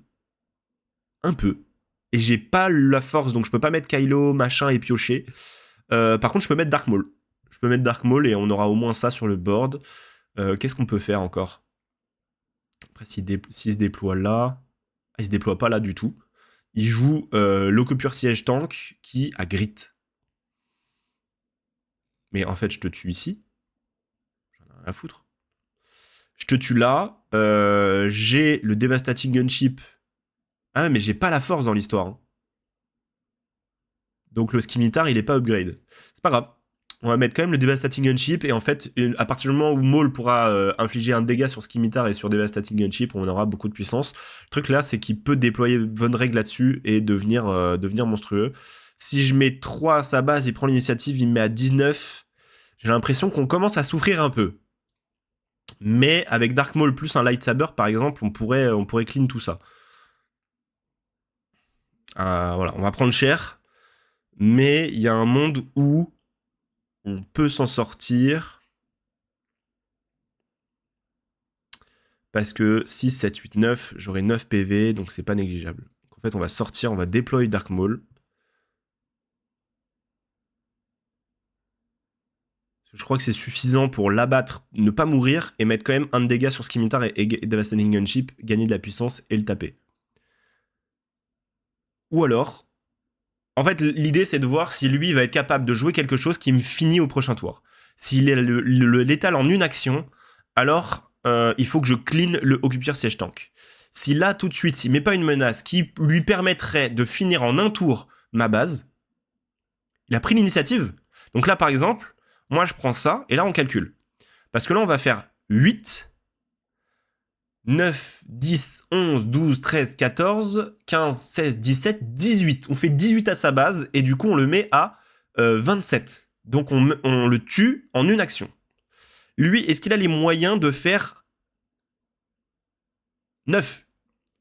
A: Un peu. Et j'ai pas la force, donc je peux pas mettre Kylo, machin et piocher. Par contre, je peux mettre Dark Maul. Je peux mettre Dark Maul et on aura au moins ça sur le board. Qu'est-ce qu'on peut faire encore? Après, s'il se déploie là... Ah, il se déploie pas là du tout. Il joue l'Occupure Siège Tank qui a Grit. Mais en fait, je te tue ici. J'en ai rien à foutre. Je te tue là. J'ai le Devastating Gunship. Ah, mais j'ai pas la force dans l'histoire. Hein. Donc le scimitar, il est pas upgrade. C'est pas grave. On va mettre quand même le Devastating Gunship. Et en fait, à partir du moment où Maul pourra infliger un dégât sur scimitar et sur Devastating Gunship, on aura beaucoup de puissance. Le truc là, c'est qu'il peut déployer Von Reg là-dessus et devenir monstrueux. Si je mets 3 à sa base, il prend l'initiative, il me met à 19. J'ai l'impression qu'on commence à souffrir un peu. Mais avec Dark Maul plus un Lightsaber, par exemple, on pourrait clean tout ça. Voilà, on va prendre cher. Mais il y a un monde où on peut s'en sortir. Parce que 6, 7, 8, 9, j'aurai 9 PV, donc c'est pas négligeable. Donc en fait, on va sortir, on va déployer Dark Maul. Je crois que c'est suffisant pour l'abattre, ne pas mourir, et mettre quand même un de dégâts sur Scimitar et Devastating Gunship, gagner de la puissance et le taper. Ou alors... En fait, l'idée, c'est de voir si lui va être capable de jouer quelque chose qui me finit au prochain tour. S'il est létal en une action, alors il faut que je clean le Occupierre Siège Tank. Si là, tout de suite, il met pas une menace qui lui permettrait de finir en un tour ma base, il a pris l'initiative. Donc là, par exemple, moi, je prends ça, et là, on calcule. Parce que là, on va faire 8, 9, 10, 11, 12, 13, 14, 15, 16, 17, 18. On fait 18 à sa base, et du coup, on le met à 27. Donc, on le tue en une action. Lui, est-ce qu'il a les moyens de faire 9?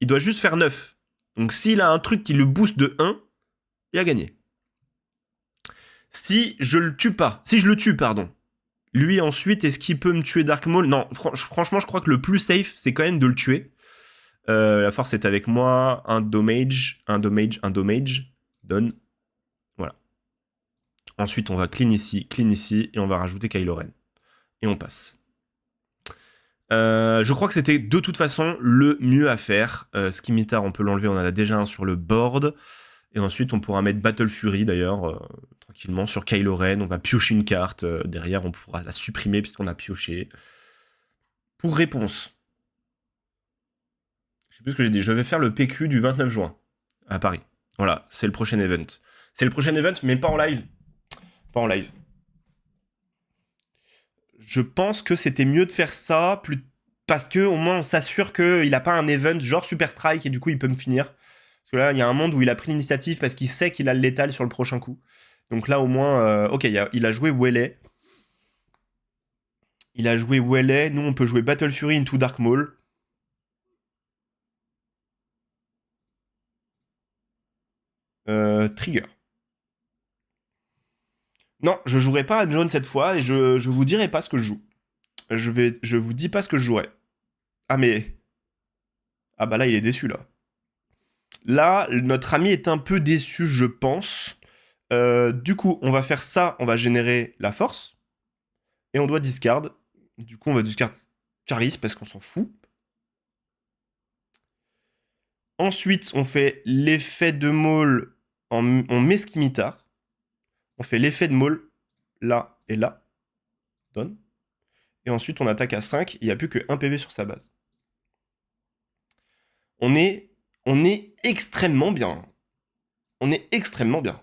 A: Il doit juste faire 9. Donc, s'il a un truc qui le booste de 1, il a gagné. Si je le tue, pardon. Lui, ensuite, est-ce qu'il peut me tuer Dark Maul? Non, franchement, je crois que le plus safe, c'est quand même de le tuer. La force est avec moi. Un damage. Donne. Voilà. Ensuite, on va clean ici, et on va rajouter Kylo Ren. Et on passe. Je crois que c'était de toute façon le mieux à faire. Scimitar, on peut l'enlever, on en a déjà un sur le board. Et ensuite, on pourra mettre Battle Fury, d'ailleurs, tranquillement, sur Kylo Ren. On va piocher une carte. Derrière, on pourra la supprimer puisqu'on a pioché. Pour réponse. Je sais plus ce que j'ai dit. Je vais faire le PQ du 29 juin à Paris. Voilà, c'est le prochain event. C'est le prochain event, mais pas en live. Pas en live. Je pense que c'était mieux de faire ça parce que au moins on s'assure qu'il a pas un event genre Super Strike et du coup il peut me finir. Parce que là, il y a un monde où il a pris l'initiative parce qu'il sait qu'il a le létal sur le prochain coup. Donc là, au moins, ok, il a joué Wele. Il a joué Wele. Nous, on peut jouer Battle Fury into Dark Maul. Trigger. Non, je jouerai pas à John cette fois et je vous dirai pas ce que je joue. Je vous dis pas ce que je jouerai. Ah mais... Ah bah là, il est déçu, là. Là, notre ami est un peu déçu, je pense. Du coup, on va faire ça, on va générer la force. Et on doit discard. Du coup, on va discard Charis parce qu'on s'en fout. Ensuite, on fait l'effet de Maul. On met Scimitar. On fait l'effet de Maul là et là. Donne. Et ensuite, on attaque à 5. Il n'y a plus que 1 PV sur sa base. On est extrêmement bien. On est extrêmement bien.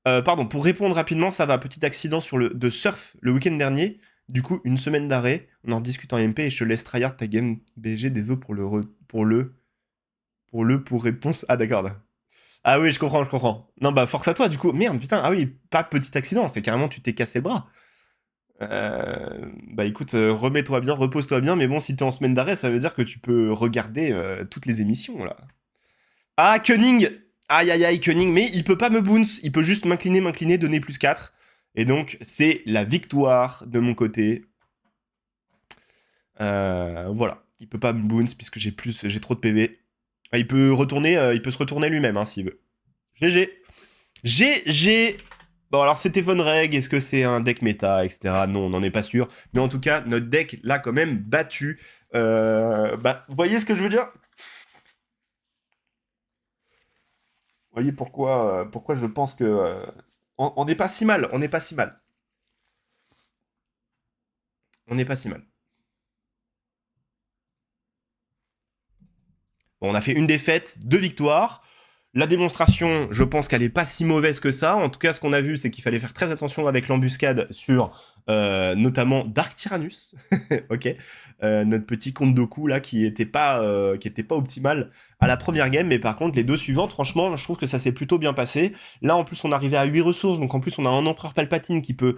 A: Pardon, pour répondre rapidement, ça va. Petit accident de surf le week-end dernier. Du coup, une semaine d'arrêt. On en discute en MP et je te laisse tryhard ta game BG. Désolé pour réponse. Ah, d'accord. Ah oui, je comprends. Non, bah, force à toi, du coup. Merde, putain. Ah oui, pas petit accident. C'est carrément, tu t'es cassé le bras. Bah écoute, remets-toi bien, repose-toi bien, mais bon, si t'es en semaine d'arrêt, ça veut dire que tu peux regarder toutes les émissions, là. Ah, Cunning! Aïe, aïe, aïe, Cunning, mais il peut pas me bounce, il peut juste m'incliner, donner plus 4. Et donc, c'est la victoire de mon côté. Voilà. Il peut pas me bounce puisque j'ai trop de PV. Ah, il peut se retourner lui-même, hein, s'il veut. GG. GG. Bon, alors c'était Von Reg, est-ce que c'est un deck méta, etc. Non, on n'en est pas sûr. Mais en tout cas, notre deck l'a quand même battu. Bah, vous voyez ce que je veux dire? Vous voyez pourquoi je pense que... on n'est pas si mal, on n'est pas si mal. On n'est pas si mal. Bon, on a fait une défaite, 2 victoires. La démonstration, je pense qu'elle est pas si mauvaise que ça. En tout cas, ce qu'on a vu, c'est qu'il fallait faire très attention avec l'embuscade sur notamment Dark Tyrannus, ok, notre petit Comte Doku là qui était pas optimal à la première game, mais par contre les deux suivantes, franchement, je trouve que ça s'est plutôt bien passé. Là en plus on arrivait à 8 ressources, donc en plus on a un Empereur Palpatine qui peut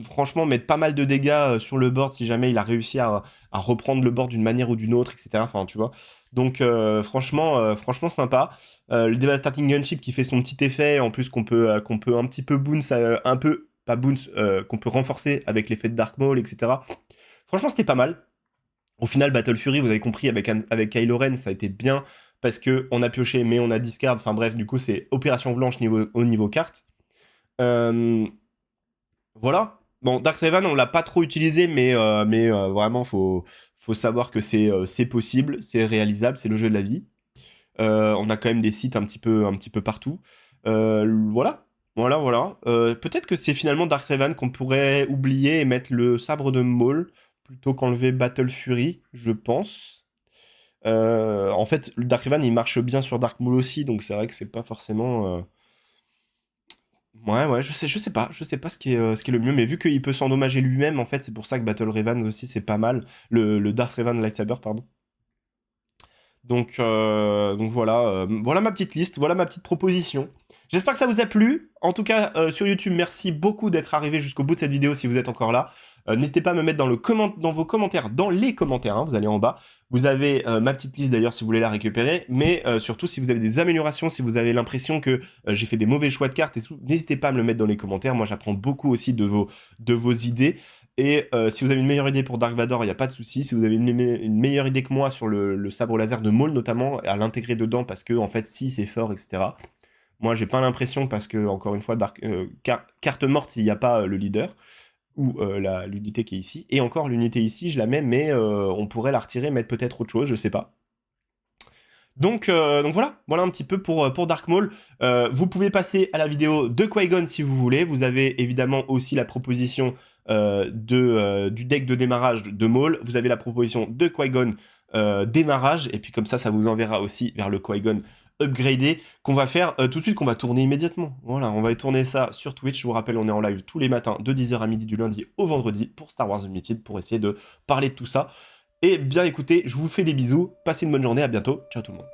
A: franchement mettre pas mal de dégâts sur le board si jamais il a réussi à reprendre le board d'une manière ou d'une autre, etc. Enfin tu vois. Donc franchement sympa. Le Devastating Gunship qui fait son petit effet, en plus qu'on peut un petit peu bounce, un peu, pas bounce, qu'on peut renforcer avec l'effet de Dark Maul, etc. Franchement, c'était pas mal. Au final, Battle Fury, vous avez compris, avec Kylo Ren, ça a été bien, parce que on a pioché, mais on a discard, enfin bref, du coup, c'est Opération Blanche au niveau carte. Euh, voilà. Bon, Dark Revan, on l'a pas trop utilisé, mais vraiment, faut savoir que c'est possible, c'est réalisable, c'est le jeu de la vie. On a quand même des sites un petit peu partout. Voilà. Voilà. Peut-être que c'est finalement Dark Revan qu'on pourrait oublier et mettre le sabre de Maul plutôt qu'enlever Battle Fury, je pense. En fait, le Dark Revan il marche bien sur Dark Maul aussi, donc c'est vrai que c'est pas forcément. Ouais, je sais pas ce qui est le mieux, mais vu qu'il peut s'endommager lui-même, en fait, c'est pour ça que Battle Revan aussi c'est pas mal. Le Dark Revan Lightsaber, pardon. Donc voilà, voilà ma petite liste, voilà ma petite proposition. J'espère que ça vous a plu. En tout cas, sur YouTube, merci beaucoup d'être arrivé jusqu'au bout de cette vidéo si vous êtes encore là. N'hésitez pas à me mettre dans vos commentaires, dans les commentaires, hein, vous allez en bas. Vous avez ma petite liste d'ailleurs si vous voulez la récupérer, mais surtout si vous avez des améliorations, si vous avez l'impression que j'ai fait des mauvais choix de cartes, et n'hésitez pas à me le mettre dans les commentaires. Moi, j'apprends beaucoup aussi de vos idées. Et si vous avez une meilleure idée pour Dark Vador, il n'y a pas de souci. Si vous avez une meilleure idée que moi sur le sabre laser de Maul, notamment, à l'intégrer dedans, parce que, en fait, si c'est fort, etc. Moi, j'ai pas l'impression, parce que, encore une fois, carte morte, s'il n'y a pas le leader, ou l'unité qui est ici. Et encore, l'unité ici, je la mets, mais on pourrait la retirer, mettre peut-être autre chose, je sais pas. Donc voilà un petit peu pour Dark Maul. Vous pouvez passer à la vidéo de Qui-Gon si vous voulez. Vous avez évidemment aussi la proposition du deck de démarrage de Maul. Vous avez la proposition de Qui-Gon démarrage. Et puis comme ça vous enverra aussi vers le Qui-Gon upgradé qu'on va faire tout de suite, qu'on va tourner immédiatement. Voilà, on va tourner ça sur Twitch. Je vous rappelle, on est en live tous les matins de 10h à midi du lundi au vendredi pour Star Wars Unlimited pour essayer de parler de tout ça. Et bien écoutez, je vous fais des bisous, passez une bonne journée, à bientôt, ciao tout le monde.